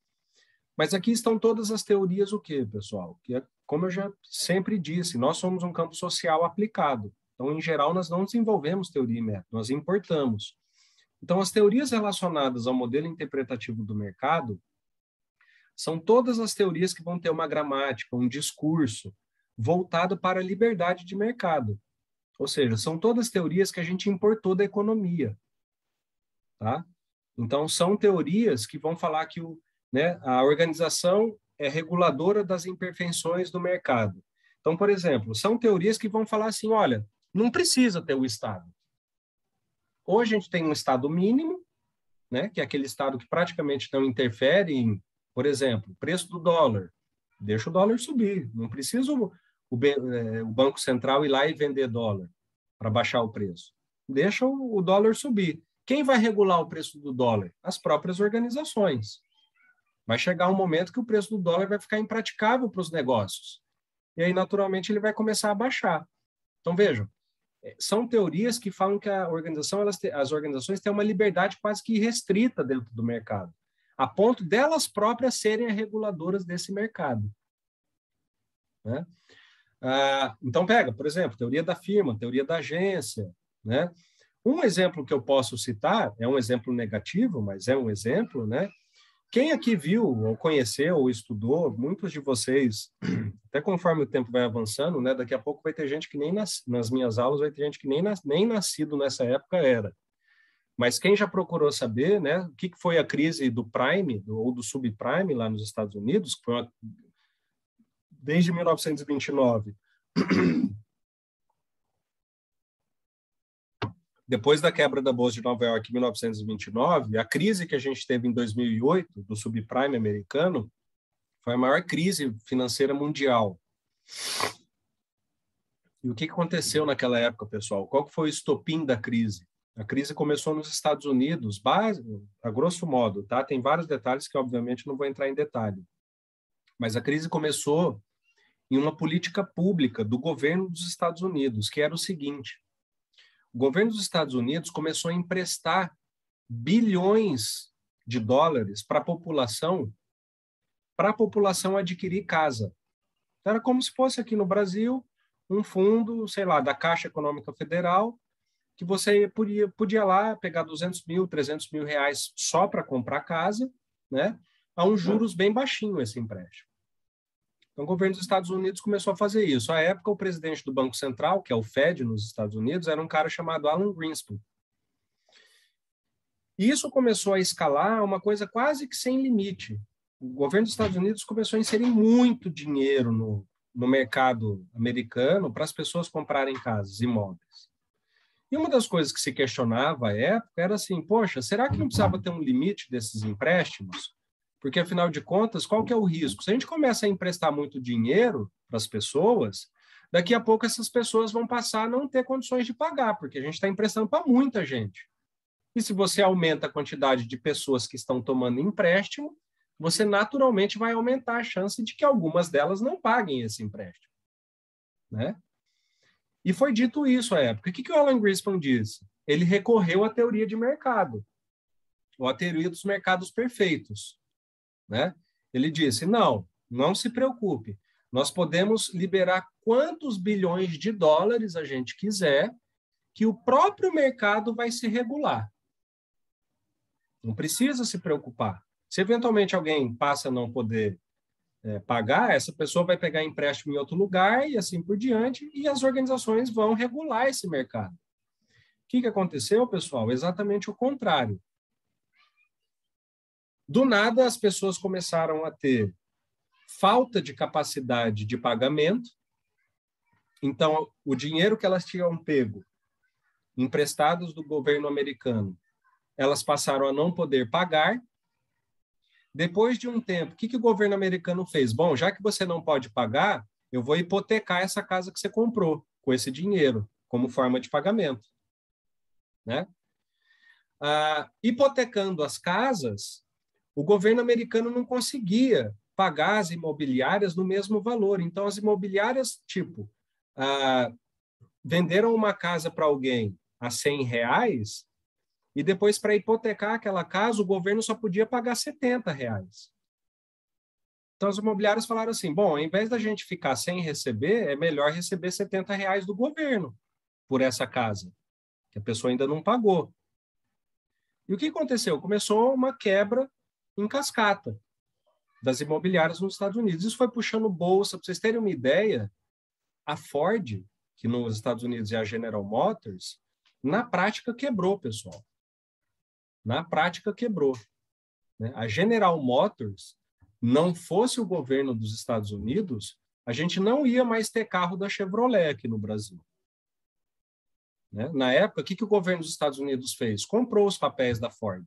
Mas aqui estão todas as teorias o quê, pessoal? Que é, como eu já sempre disse, nós somos um campo social aplicado. Então, em geral, nós não desenvolvemos teoria e método, nós importamos. Então, as teorias relacionadas ao modelo interpretativo do mercado são todas as teorias que vão ter uma gramática, um discurso voltado para a liberdade de mercado. Ou seja, são todas teorias que a gente importou da economia. Tá? Então, são teorias que vão falar que a organização é reguladora das imperfeições do mercado. Então, por exemplo, são teorias que vão falar assim, olha, não precisa ter o Estado. Ou a gente tem um Estado mínimo, né, que é aquele Estado que praticamente não interfere em, por exemplo, o preço do dólar. Deixa o dólar subir. Não precisa o Banco Central ir lá e vender dólar para baixar o preço. Deixa o dólar subir. Quem vai regular o preço do dólar? As próprias organizações. Vai chegar um momento que o preço do dólar vai ficar impraticável para os negócios. E aí, naturalmente, ele vai começar a baixar. Então, vejam, são teorias que falam que as organizações têm uma liberdade quase que irrestrita dentro do mercado, a ponto delas próprias serem as reguladoras desse mercado. Né? Então, pega, por exemplo, teoria da firma, teoria da agência. Né? Um exemplo que eu posso citar, é um exemplo negativo, mas é um exemplo, né? Quem aqui viu, ou conheceu, ou estudou, muitos de vocês, até conforme o tempo vai avançando, né, daqui a pouco vai ter gente que nem nas minhas aulas, vai ter gente que nem nascido nessa época era. Mas quem já procurou saber, né, o que foi a crise do prime, ou do subprime lá nos Estados Unidos, que foi desde 1929, depois da quebra da Bolsa de Nova York em 1929, a crise que a gente teve em 2008, do subprime americano, foi a maior crise financeira mundial. E o que aconteceu naquela época, pessoal? Qual foi o estopim da crise? A crise começou nos Estados Unidos, a grosso modo, tá? Tem vários detalhes que, obviamente, não vou entrar em detalhe. Mas a crise começou em uma política pública do governo dos Estados Unidos, que era o seguinte: o governo dos Estados Unidos começou a emprestar bilhões de dólares para a população adquirir casa. Era como se fosse aqui no Brasil um fundo, sei lá, da Caixa Econômica Federal, que você podia lá pegar 200 mil, 300 mil reais só para comprar casa, né? A uns juros bem baixinho esse empréstimo. Então, o governo dos Estados Unidos começou a fazer isso. À época, o presidente do Banco Central, que é o Fed nos Estados Unidos, era um cara chamado Alan Greenspan. E isso começou a escalar uma coisa quase que sem limite. O governo dos Estados Unidos começou a inserir muito dinheiro no mercado americano para as pessoas comprarem casas, imóveis. E uma das coisas que se questionava à época era assim, poxa, será que não precisava ter um limite desses empréstimos? Porque, afinal de contas, qual que é o risco? Se a gente começa a emprestar muito dinheiro para as pessoas, daqui a pouco essas pessoas vão passar a não ter condições de pagar, porque a gente está emprestando para muita gente. E se você aumenta a quantidade de pessoas que estão tomando empréstimo, você naturalmente vai aumentar a chance de que algumas delas não paguem esse empréstimo. Né? E foi dito isso à época. O que o Alan Greenspan disse? Ele recorreu à teoria de mercado, ou à teoria dos mercados perfeitos. Né? Ele disse, não se preocupe, nós podemos liberar quantos bilhões de dólares a gente quiser, que o próprio mercado vai se regular. Não precisa se preocupar. Se eventualmente alguém passa a não poder pagar, essa pessoa vai pegar empréstimo em outro lugar e assim por diante, e as organizações vão regular esse mercado. O que aconteceu, pessoal? Exatamente o contrário. Do nada, as pessoas começaram a ter falta de capacidade de pagamento, então o dinheiro que elas tinham pego, emprestados do governo americano, elas passaram a não poder pagar, Depois de um tempo, o que o governo americano fez? Bom, já que você não pode pagar, eu vou hipotecar essa casa que você comprou com esse dinheiro, como forma de pagamento. Né? Hipotecando as casas, o governo americano não conseguia pagar as imobiliárias no mesmo valor. Então, as imobiliárias, venderam uma casa para alguém a R$100 e depois, para hipotecar aquela casa, o governo só podia pagar R$70. Então, as imobiliárias falaram assim, bom, ao invés da gente ficar sem receber, é melhor receber R$70 do governo por essa casa, que a pessoa ainda não pagou. E o que aconteceu? Começou uma quebra em cascata das imobiliárias nos Estados Unidos. Isso foi puxando bolsa. Para vocês terem uma ideia, a Ford, que nos Estados Unidos é a General Motors, na prática quebrou, pessoal. Na prática quebrou. Né? A General Motors, não fosse o governo dos Estados Unidos, a gente não ia mais ter carro da Chevrolet aqui no Brasil. Né? Na época, o que o governo dos Estados Unidos fez? Comprou os papéis da Ford.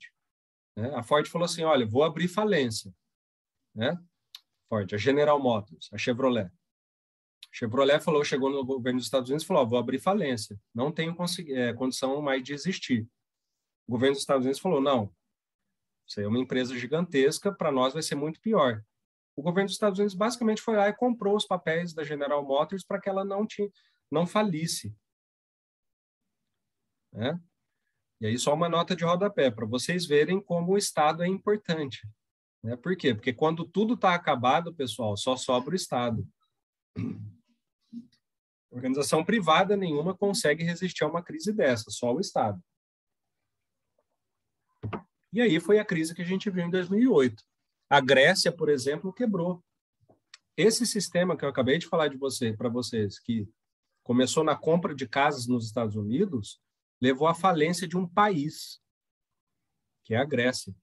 Né? A Ford falou assim, olha, vou abrir falência. Né? Ford, a General Motors, a Chevrolet. A Chevrolet chegou no governo dos Estados Unidos e falou, vou abrir falência, não tenho condição mais de existir. O governo dos Estados Unidos falou, não, isso aí é uma empresa gigantesca, para nós vai ser muito pior. O governo dos Estados Unidos basicamente foi lá e comprou os papéis da General Motors para que ela não falisse. Né? E aí só uma nota de rodapé, para vocês verem como o Estado é importante. Né? Por quê? Porque quando tudo está acabado, pessoal, só sobra o Estado. Organização privada nenhuma consegue resistir a uma crise dessa, só o Estado. E aí foi a crise que a gente viu em 2008. A Grécia, por exemplo, quebrou. Esse sistema que eu acabei de falar para vocês, que começou na compra de casas nos Estados Unidos, levou à falência de um país, que é a Grécia.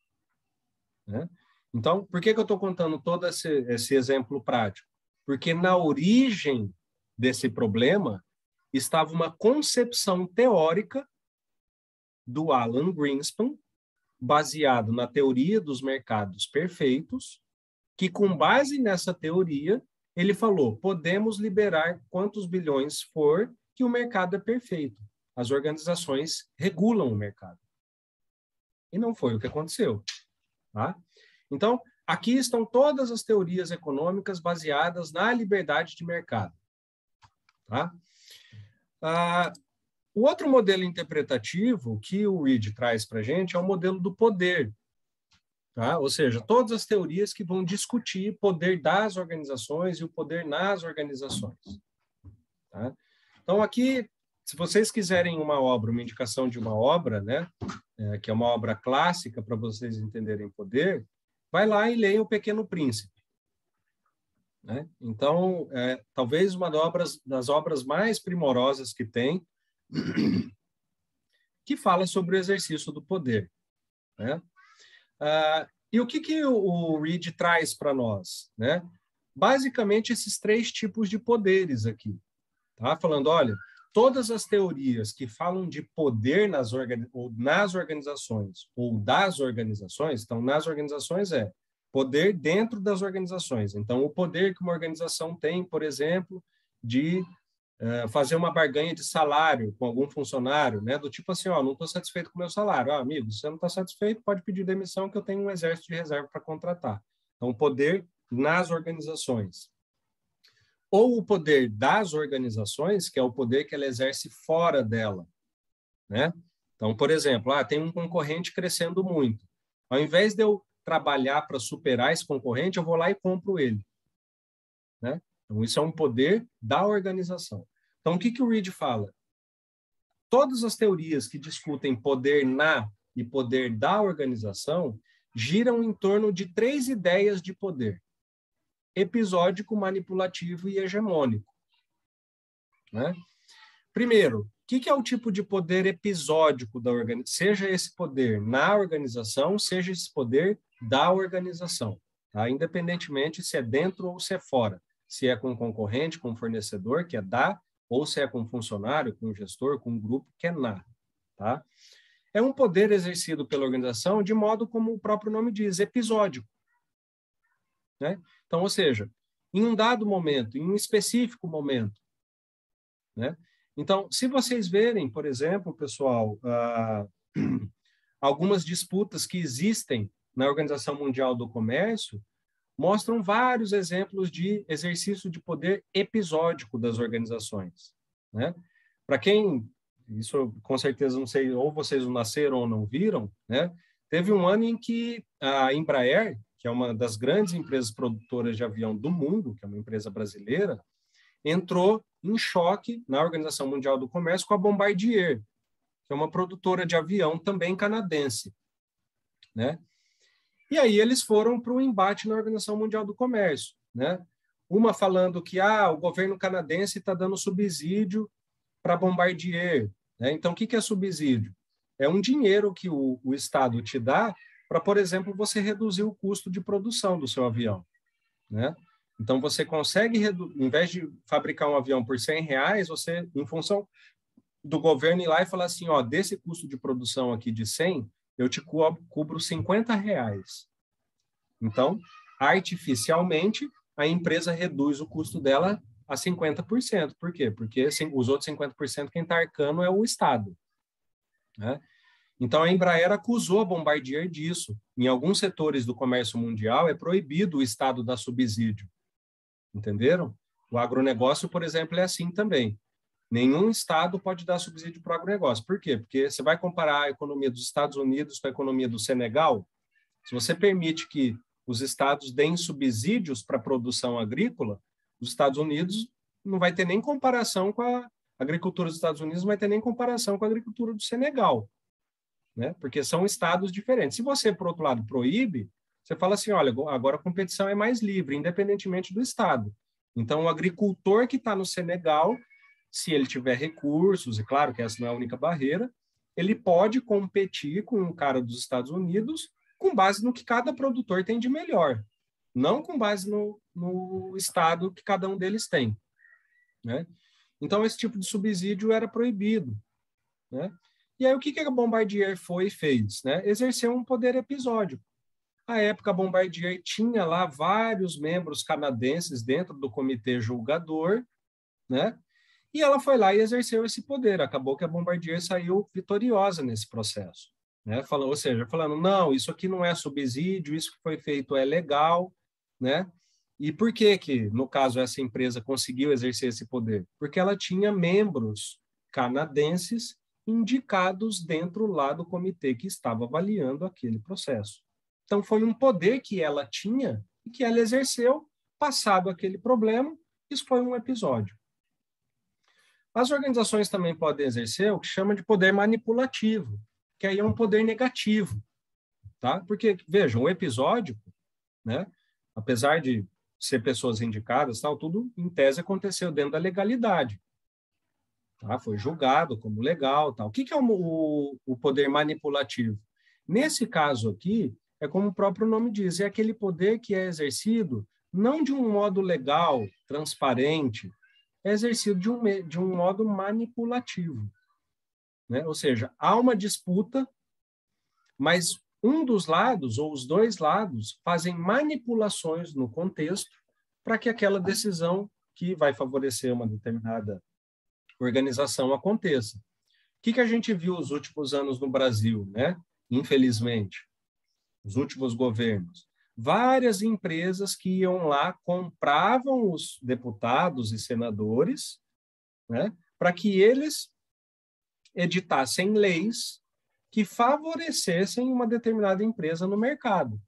Né? Então, por que eu estou contando todo esse exemplo prático? Porque na origem desse problema estava uma concepção teórica do Alan Greenspan, baseado na teoria dos mercados perfeitos, que com base nessa teoria, ele falou, podemos liberar quantos bilhões for, que o mercado é perfeito. As organizações regulam o mercado. E não foi o que aconteceu. Tá? Então, aqui estão todas as teorias econômicas baseadas na liberdade de mercado. Tá? O outro modelo interpretativo que o Reed traz para a gente é o modelo do poder. Tá? Ou seja, todas as teorias que vão discutir poder das organizações e o poder nas organizações. Tá? Então, aqui, se vocês quiserem uma indicação de uma obra, né, que é uma obra clássica para vocês entenderem poder, vai lá e leia O Pequeno Príncipe. Né? Então, talvez uma das obras mais primorosas que tem, que fala sobre o exercício do poder. Né? E o que o Reed traz para nós? Né? Basicamente, esses 3 tipos de poderes aqui. Tá? Falando, olha, todas as teorias que falam de poder nas organizações ou das organizações, então, nas organizações poder dentro das organizações. Então, o poder que uma organização tem, por exemplo, de fazer uma barganha de salário com algum funcionário, né? Do tipo assim, ó, não estou satisfeito com o meu salário. Amigo, se você não está satisfeito, pode pedir demissão que eu tenho um exército de reserva para contratar. Então, poder nas organizações. Ou o poder das organizações, que é o poder que ela exerce fora dela, né? Então, por exemplo, tem um concorrente crescendo muito. Ao invés de eu trabalhar para superar esse concorrente, eu vou lá e compro ele, né? Então, isso é um poder da organização. Então, o que o Reed fala? Todas as teorias que discutem poder na e poder da organização giram em torno de 3 ideias de poder: episódico, manipulativo e hegemônico. Né? Primeiro, o que é o tipo de poder episódico da organização? Seja esse poder na organização, seja esse poder da organização. Tá? Independentemente se é dentro ou se é fora. Se é com concorrente, com fornecedor, que é da, ou se é com funcionário, com gestor, com grupo, que é na. Tá? É um poder exercido pela organização de modo como o próprio nome diz, episódico. né? Então, ou seja, em um dado momento, em um específico momento, né? Então, se vocês verem, por exemplo, pessoal, algumas disputas que existem na Organização Mundial do Comércio mostram vários exemplos de exercício de poder episódico das organizações, né? Para quem, isso com certeza não sei, ou vocês não nasceram ou não viram, né? Teve um ano em que a Embraer, que é uma das grandes empresas produtoras de avião do mundo, que é uma empresa brasileira, entrou em choque na Organização Mundial do Comércio com a Bombardier, que é uma produtora de avião também canadense, né? E aí eles foram para o embate na Organização Mundial do Comércio, né? Uma falando que o governo canadense está dando subsídio para a Bombardier, né? Então, o que é subsídio? É um dinheiro que o Estado te dá para, por exemplo, você reduzir o custo de produção do seu avião, né? Então, você consegue, em vez de fabricar um avião por R$100, você, em função do governo, ir lá e falar assim, desse custo de produção aqui de 100, eu te cubro R$50. Então, artificialmente, a empresa reduz o custo dela a 50%. Por quê? Porque os outros 50% quem está arcando é o Estado, né? Então, a Embraer acusou a Bombardier disso. Em alguns setores do comércio mundial, é proibido o Estado dar subsídio. Entenderam? O agronegócio, por exemplo, é assim também. Nenhum Estado pode dar subsídio para o agronegócio. Por quê? Porque você vai comparar a economia dos Estados Unidos com a economia do Senegal, se você permite que os estados deem subsídios para a produção agrícola, os Estados Unidos não vai ter nem comparação com a agricultura dos Estados Unidos, não vai ter nem comparação com a agricultura do Senegal, né? Porque são estados diferentes. Se você, por outro lado, proíbe, você fala assim, olha, agora a competição é mais livre, independentemente do estado. Então, o agricultor que está no Senegal, se ele tiver recursos, e claro que essa não é a única barreira, ele pode competir com um cara dos Estados Unidos com base no que cada produtor tem de melhor, não com base no estado que cada um deles tem, né? Então, esse tipo de subsídio era proibido, né? E aí, o que a Bombardier foi e fez, né? Exerceu um poder episódico. À época, a Bombardier tinha lá vários membros canadenses dentro do comitê julgador, né? E ela foi lá e exerceu esse poder. Acabou que a Bombardier saiu vitoriosa nesse processo, né? Ou seja, falando, não, isso aqui não é subsídio, isso que foi feito é legal, né? E por que, no caso, essa empresa conseguiu exercer esse poder? Porque ela tinha membros canadenses indicados dentro lá do comitê que estava avaliando aquele processo. Então, foi um poder que ela tinha e que ela exerceu, passado aquele problema, isso foi um episódio. As organizações também podem exercer o que chama de poder manipulativo, que aí é um poder negativo, tá? Porque, vejam, o episódico, né, apesar de ser pessoas indicadas, tal, tudo, em tese, aconteceu dentro da legalidade. Tá? Foi julgado como legal. Tal. O que é o poder manipulativo? Nesse caso aqui, é como o próprio nome diz, é aquele poder que é exercido não de um modo legal, transparente, é exercido de um modo manipulativo, né? Ou seja, há uma disputa, mas um dos lados, ou os dois lados, fazem manipulações no contexto para que aquela decisão que vai favorecer uma determinada organização aconteça. O que a gente viu nos últimos anos no Brasil, né? Infelizmente, os últimos governos. Várias empresas que iam lá, compravam os deputados e senadores, né, para que eles editassem leis que favorecessem uma determinada empresa no mercado.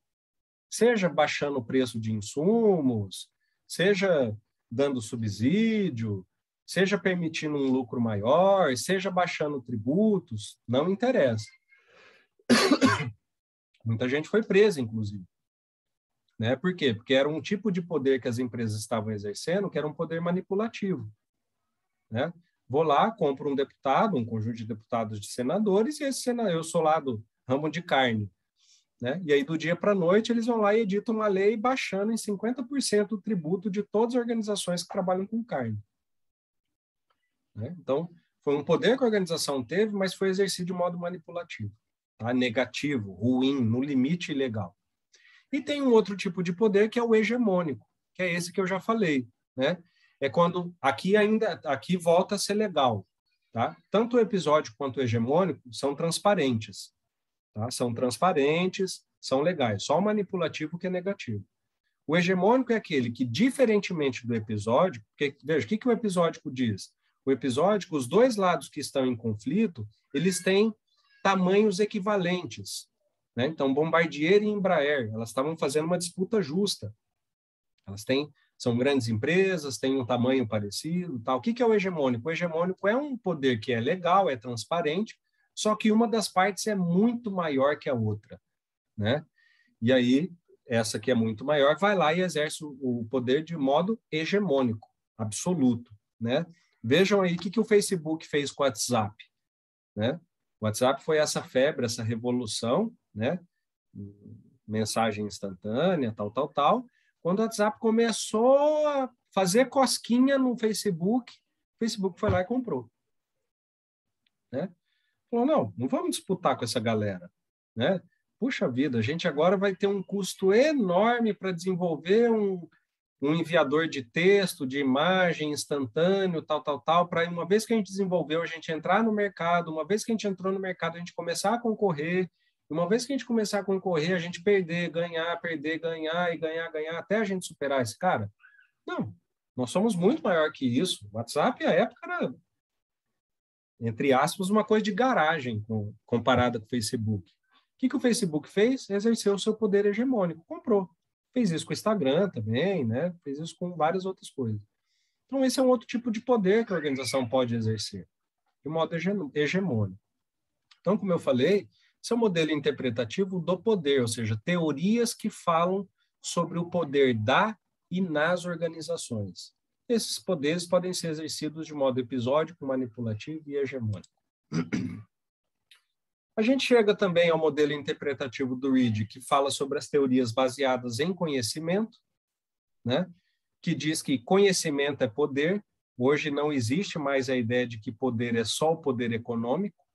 Seja baixando o preço de insumos, seja dando subsídio, seja permitindo um lucro maior, seja baixando tributos, não interessa. Muita gente foi presa, inclusive. Né? Por quê? Porque era um tipo de poder que as empresas estavam exercendo, que era um poder manipulativo. Né? Vou lá, compro um deputado, um conjunto de deputados de senadores, e eu sou lá do ramo de carne. Né? E aí, do dia para a noite, eles vão lá e editam uma lei baixando em 50% o tributo de todas as organizações que trabalham com carne. Né? Então, foi um poder que a organização teve, mas foi exercido de modo manipulativo, tá? Negativo, ruim, no limite ilegal. E tem um outro tipo de poder que é o hegemônico, que é esse que eu já falei, né? É quando aqui volta a ser legal, tá? Tanto o episódico quanto o hegemônico são transparentes, tá? São transparentes, são legais. Só o manipulativo que é negativo. O hegemônico é aquele que, diferentemente do episódico, porque, veja, o que o episódico diz? O episódico, os dois lados que estão em conflito, eles têm tamanhos equivalentes, né? Então, Bombardier e Embraer, elas estavam fazendo uma disputa justa. São grandes empresas, têm um tamanho parecido, tal. O que é o hegemônico? O hegemônico é um poder que é legal, é transparente, só que uma das partes é muito maior que a outra, né? E aí, essa que é muito maior, vai lá e exerce o poder de modo hegemônico, absoluto, né? Vejam aí o que o Facebook fez com o WhatsApp, né? O WhatsApp foi essa febre, essa revolução, né? Mensagem instantânea, tal. Quando o WhatsApp começou a fazer cosquinha no Facebook, o Facebook foi lá e comprou, né? Falou, não vamos disputar com essa galera, né? Puxa vida, a gente agora vai ter um custo enorme para desenvolver um enviador de texto, de imagem instantâneo, tal, para uma vez que a gente desenvolveu, a gente entrar no mercado, uma vez que a gente entrou no mercado, a gente começar a concorrer, uma vez que a gente começar a concorrer, a gente perder, ganhar e ganhar, até a gente superar esse cara? Não, nós somos muito maior que isso. O WhatsApp, à época, era, entre aspas, uma coisa de garagem comparada com o Facebook. O que o Facebook fez? Exerceu o seu poder hegemônico, comprou. Fez isso com o Instagram também, né? Fez isso com várias outras coisas. Então, esse é um outro tipo de poder que a organização pode exercer, de modo hegemônico. Então, como eu falei, esse é o modelo interpretativo do poder, ou seja, teorias que falam sobre o poder da e nas organizações. Esses poderes podem ser exercidos de modo episódico, manipulativo e hegemônico. A gente chega também ao modelo interpretativo do Reed, que fala sobre as teorias baseadas em conhecimento, né? Que diz que conhecimento é poder. Hoje não existe mais a ideia de que poder é só o poder econômico,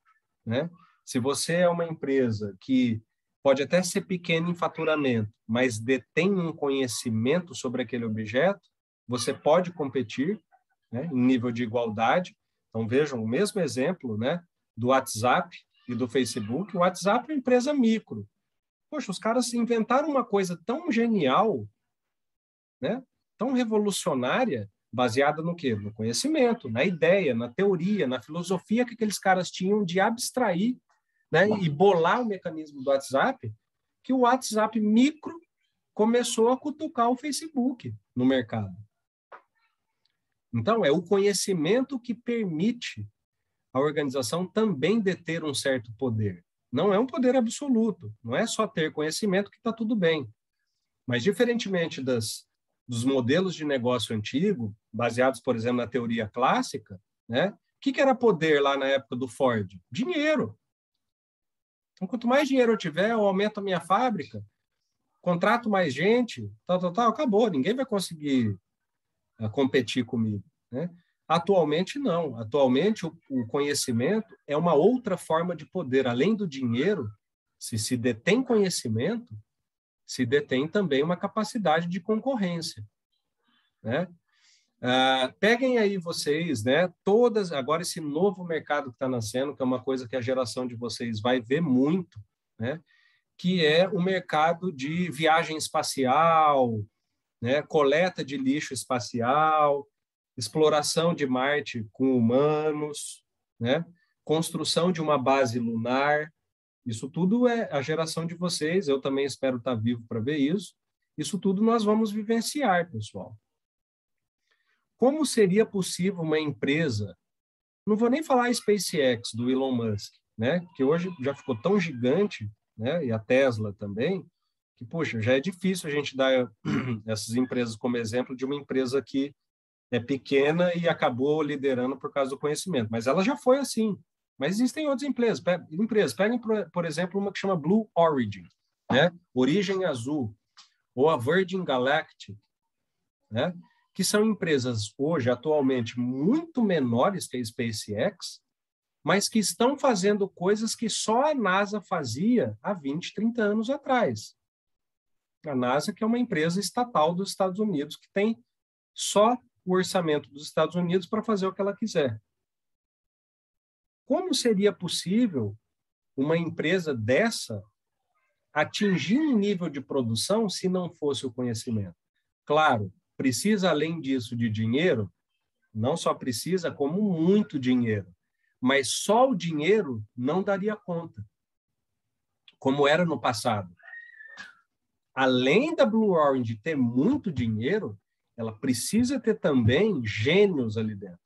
né? Se você é uma empresa que pode até ser pequena em faturamento, mas detém um conhecimento sobre aquele objeto, você pode competir, né, em nível de igualdade. Então, vejam o mesmo exemplo, né, do WhatsApp e do Facebook. O WhatsApp é uma empresa micro. Poxa, os caras inventaram uma coisa tão genial, né, tão revolucionária, baseada no quê? No conhecimento, na ideia, na teoria, na filosofia que aqueles caras tinham de abstrair, né, e bolar o mecanismo do WhatsApp, que o WhatsApp micro começou a cutucar o Facebook no mercado. Então, é o conhecimento que permite a organização também deter um certo poder. Não é um poder absoluto, não é só ter conhecimento que está tudo bem. Mas, diferentemente dos modelos de negócio antigo, baseados, por exemplo, na teoria clássica, né? O que era poder lá na época do Ford? Dinheiro. Então, quanto mais dinheiro eu tiver, eu aumento a minha fábrica, contrato mais gente, acabou, ninguém vai conseguir competir comigo, né? Atualmente, não. Atualmente, o conhecimento é uma outra forma de poder. Além do dinheiro, se detém conhecimento, se detém também uma capacidade de concorrência, né? Peguem aí vocês, né? Agora esse novo mercado que está nascendo, que é uma coisa que a geração de vocês vai ver muito, né? Que é o mercado de viagem espacial, né? Coleta de lixo espacial, exploração de Marte com humanos, né? Construção de uma base lunar. Isso tudo é a geração de vocês, eu também espero estar vivo para ver isso. Isso tudo nós vamos vivenciar, pessoal. Como seria possível uma empresa, não vou nem falar a SpaceX do Elon Musk, né? Que hoje já ficou tão gigante, né? E a Tesla também, que, poxa, já é difícil a gente dar essas empresas como exemplo de uma empresa que é pequena e acabou liderando por causa do conhecimento. Mas ela já foi assim. Mas existem outras empresas. Peguem, por exemplo, uma que chama Blue Origin, né? Origem Azul, ou a Virgin Galactic, né? Que são empresas hoje, atualmente, muito menores que a SpaceX, mas que estão fazendo coisas que só a NASA fazia há 20, 30 anos atrás. A NASA, que é uma empresa estatal dos Estados Unidos, que tem só o orçamento dos Estados Unidos para fazer o que ela quiser. Como seria possível uma empresa dessa atingir um nível de produção se não fosse o conhecimento? Claro, precisa, além disso, de dinheiro, não só precisa, como muito dinheiro. Mas só o dinheiro não daria conta, como era no passado. Além da Blue Origin ter muito dinheiro, ela precisa ter também gênios ali dentro.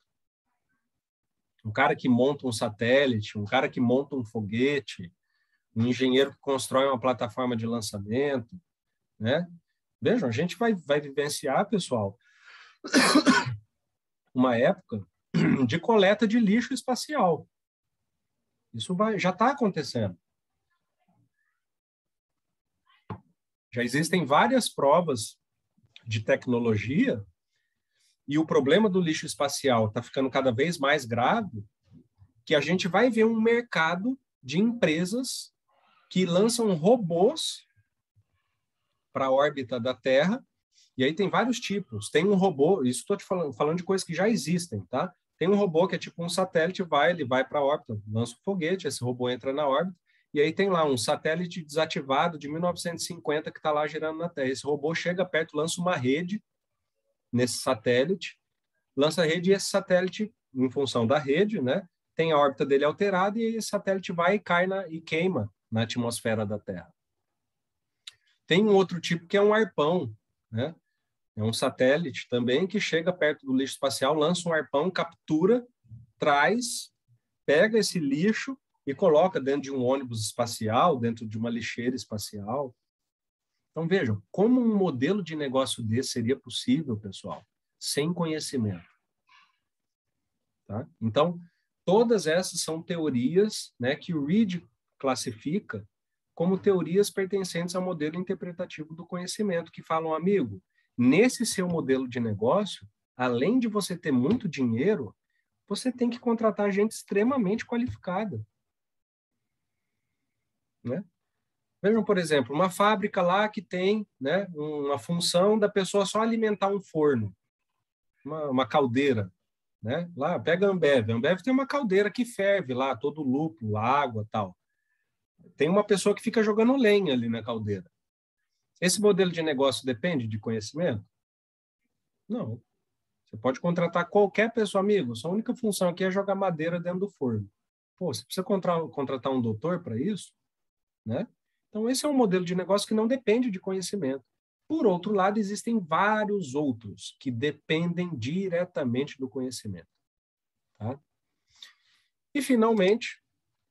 Um cara que monta um satélite, um cara que monta um foguete, um engenheiro que constrói uma plataforma de lançamento, né? Vejam, a gente vai vivenciar, pessoal, uma época de coleta de lixo espacial. Isso já está acontecendo. Já existem várias provas de tecnologia e o problema do lixo espacial está ficando cada vez mais grave, que a gente vai ver um mercado de empresas que lançam robôs para a órbita da Terra, e aí tem vários tipos. Tem um robô, isso estou te falando de coisas que já existem, tá? Tem um robô que é tipo um satélite, ele vai para a órbita, lança um foguete, esse robô entra na órbita, e aí tem lá um satélite desativado de 1950 que está lá girando na Terra. Esse robô chega perto, lança uma rede nesse satélite, lança a rede e esse satélite, em função da rede, né, tem a órbita dele alterada e esse satélite vai e cai e queima na atmosfera da Terra. Tem um outro tipo que é um arpão, né? É um satélite também que chega perto do lixo espacial, lança um arpão, captura, traz, pega esse lixo e coloca dentro de um ônibus espacial, dentro de uma lixeira espacial. Então, vejam, como um modelo de negócio desse seria possível, pessoal, sem conhecimento. Tá? Então, todas essas são teorias, né, que o Reid classifica como teorias pertencentes ao modelo interpretativo do conhecimento, que falam, amigo, nesse seu modelo de negócio, além de você ter muito dinheiro, você tem que contratar gente extremamente qualificada. Né? Vejam, por exemplo, uma fábrica lá que tem, né, uma função da pessoa só alimentar um forno, uma caldeira. Né? Lá, pega a Ambev. A Ambev tem uma caldeira que ferve lá, todo o lúpulo, água tal. Tem uma pessoa que fica jogando lenha ali na caldeira. Esse modelo de negócio depende de conhecimento? Não. Você pode contratar qualquer pessoa, amigo. Sua única função aqui é jogar madeira dentro do forno. Pô, você precisa contratar um doutor para isso? Né? Então, esse é um modelo de negócio que não depende de conhecimento. Por outro lado, existem vários outros que dependem diretamente do conhecimento. Tá? E, finalmente,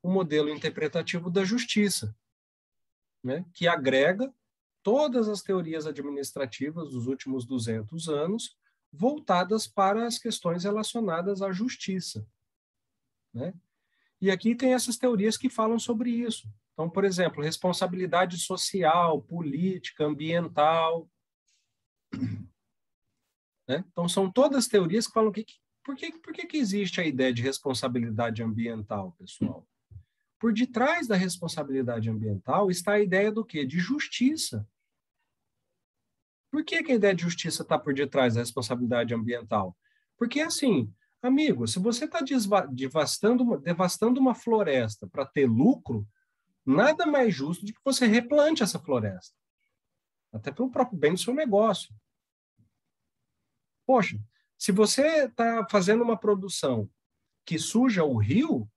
o modelo interpretativo da justiça, né? Que agrega todas as teorias administrativas dos últimos 200 anos voltadas para as questões relacionadas à justiça. Né? E aqui tem essas teorias que falam sobre isso. Então, por exemplo, responsabilidade social, política, ambiental. Né? Então, são todas teorias que falam por que existe a ideia de responsabilidade ambiental, pessoal? Por detrás da responsabilidade ambiental está a ideia do quê? De justiça. Por que a ideia de justiça está por detrás da responsabilidade ambiental? Porque, assim, amigo, se você está devastando uma floresta para ter lucro, nada mais justo do que você replante essa floresta. Até pelo próprio bem do seu negócio. Poxa, se você está fazendo uma produção que suja o rio,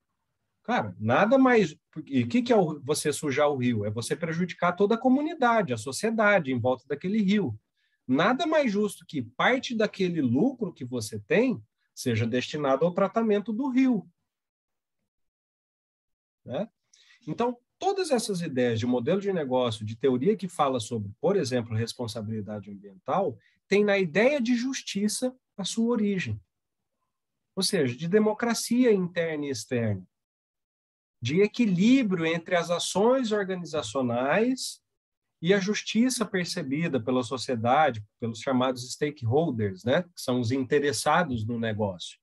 cara, nada mais... E o que é você sujar o rio? É você prejudicar toda a comunidade, a sociedade em volta daquele rio. Nada mais justo que parte daquele lucro que você tem seja destinado ao tratamento do rio. Né? Então, todas essas ideias de modelo de negócio, de teoria que fala sobre, por exemplo, responsabilidade ambiental, tem na ideia de justiça a sua origem. Ou seja, de democracia interna e externa, de equilíbrio entre as ações organizacionais e a justiça percebida pela sociedade, pelos chamados stakeholders, né, que são os interessados no negócio.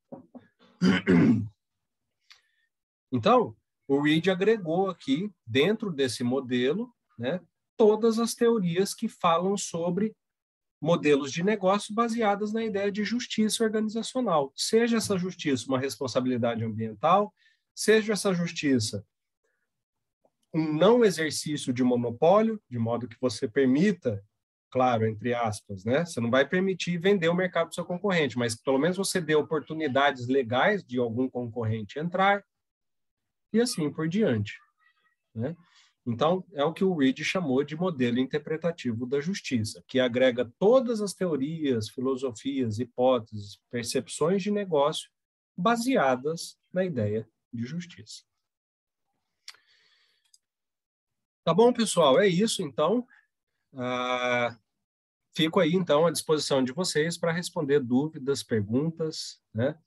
Então, o Reid agregou aqui, dentro desse modelo, né, todas as teorias que falam sobre modelos de negócio baseadas na ideia de justiça organizacional. Seja essa justiça uma responsabilidade ambiental, seja essa justiça um não exercício de monopólio, de modo que você permita, claro, entre aspas, né? Você não vai permitir vender o mercado do seu concorrente, mas pelo menos você dê oportunidades legais de algum concorrente entrar e assim por diante, né? Então, é o que o Reed chamou de modelo interpretativo da justiça, que agrega todas as teorias, filosofias, hipóteses, percepções de negócio baseadas na ideia de justiça. Tá bom, pessoal? É isso, então. Fico aí, então, à disposição de vocês para responder dúvidas, perguntas, né?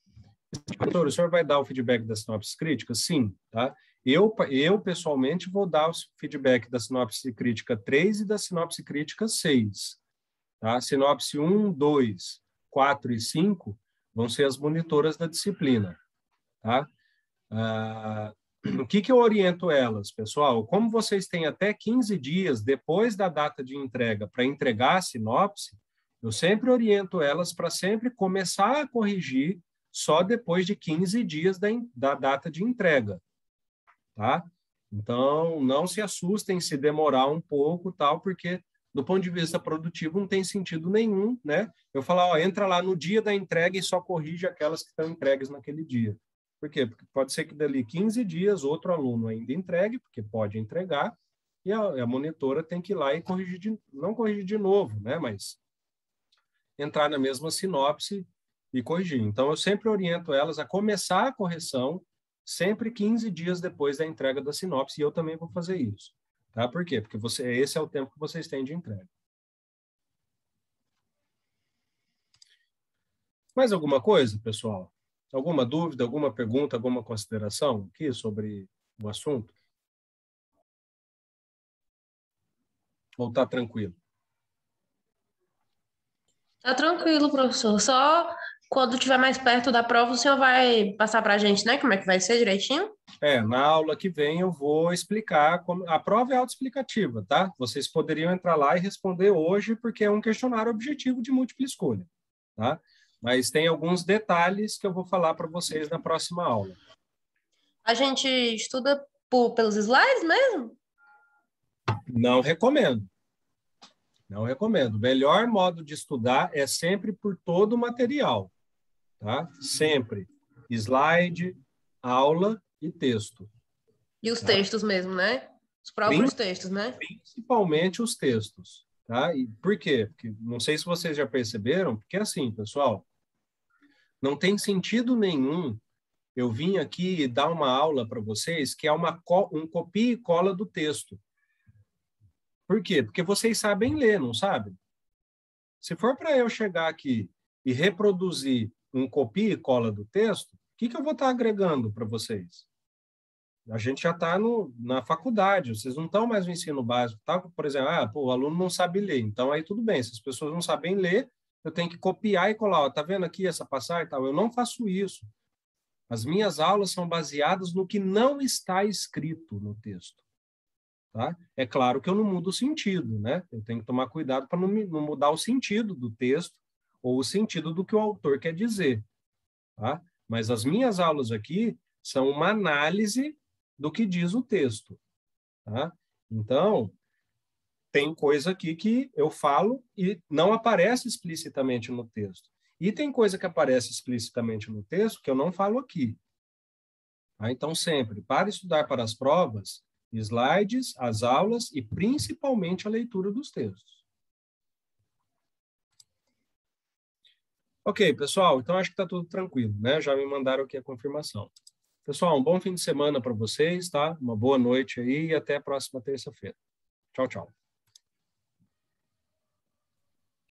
Doutor, o senhor vai dar o feedback da sinopse crítica? Sim, tá? Eu, pessoalmente, vou dar o feedback da sinopse crítica 3 e da sinopse crítica 6. Tá? Sinopse 1, 2, 4 e 5 vão ser as monitoras da disciplina. Tá? O que eu oriento elas, pessoal? Como vocês têm até 15 dias depois da data de entrega para entregar a sinopse, eu sempre oriento elas para sempre começar a corrigir só depois de 15 dias da data de entrega, tá? Então, não se assustem se demorar um pouco, tal, porque do ponto de vista produtivo não tem sentido nenhum, né? Eu falar, ó, entra lá no dia da entrega e só corrige aquelas que estão entregues naquele dia. Por quê? Porque pode ser que dali 15 dias outro aluno ainda entregue, porque pode entregar, e a monitora tem que ir lá e corrigir, não corrigir de novo, né? Mas entrar na mesma sinopse e corrigir. Então, eu sempre oriento elas a começar a correção sempre 15 dias depois da entrega da sinopse, e eu também vou fazer isso. Tá? Por quê? Porque esse é o tempo que vocês têm de entrega. Mais alguma coisa, pessoal? Alguma dúvida, alguma pergunta, alguma consideração aqui sobre o assunto? Ou está tranquilo? Tá tranquilo, professor. Só quando estiver mais perto da prova, o senhor vai passar para a gente, né? Como é que vai ser direitinho? Na aula que vem eu vou explicar como... A prova é autoexplicativa, tá? Vocês poderiam entrar lá e responder hoje, porque é um questionário objetivo de múltipla escolha, tá? Mas tem alguns detalhes que eu vou falar para vocês na próxima aula. A gente estuda pelos slides mesmo? Não recomendo. Não recomendo. O melhor modo de estudar é sempre por todo o material, tá? Sempre. Slide, aula e texto. E os textos mesmo, né? Os próprios textos, né? Principalmente os textos, tá? E por quê? Porque não sei se vocês já perceberam, porque assim, pessoal, não tem sentido nenhum eu vim aqui dar uma aula para vocês que é um copia e cola do texto. Por quê? Porque vocês sabem ler, não sabem? Se for para eu chegar aqui e reproduzir um copia e cola do texto, o que eu vou estar agregando para vocês? A gente já está na faculdade, vocês não estão mais no ensino básico. Tá? Por exemplo, o aluno não sabe ler, então aí tudo bem. Se as pessoas não sabem ler, eu tenho que copiar e colar. Está vendo aqui essa passagem? Tal? Eu não faço isso. As minhas aulas são baseadas no que não está escrito no texto. Tá? É claro que eu não mudo o sentido, né? Eu tenho que tomar cuidado para não mudar o sentido do texto ou o sentido do que o autor quer dizer. Tá? Mas as minhas aulas aqui são uma análise do que diz o texto. Tá? Então, tem coisa aqui que eu falo e não aparece explicitamente no texto. E tem coisa que aparece explicitamente no texto que eu não falo aqui. Tá? Então, sempre, para estudar para as provas, slides, as aulas e principalmente a leitura dos textos. Ok, pessoal, então acho que está tudo tranquilo, né? Já me mandaram aqui a confirmação. Pessoal, um bom fim de semana para vocês, tá? Uma boa noite aí e até a próxima terça-feira. Tchau, tchau.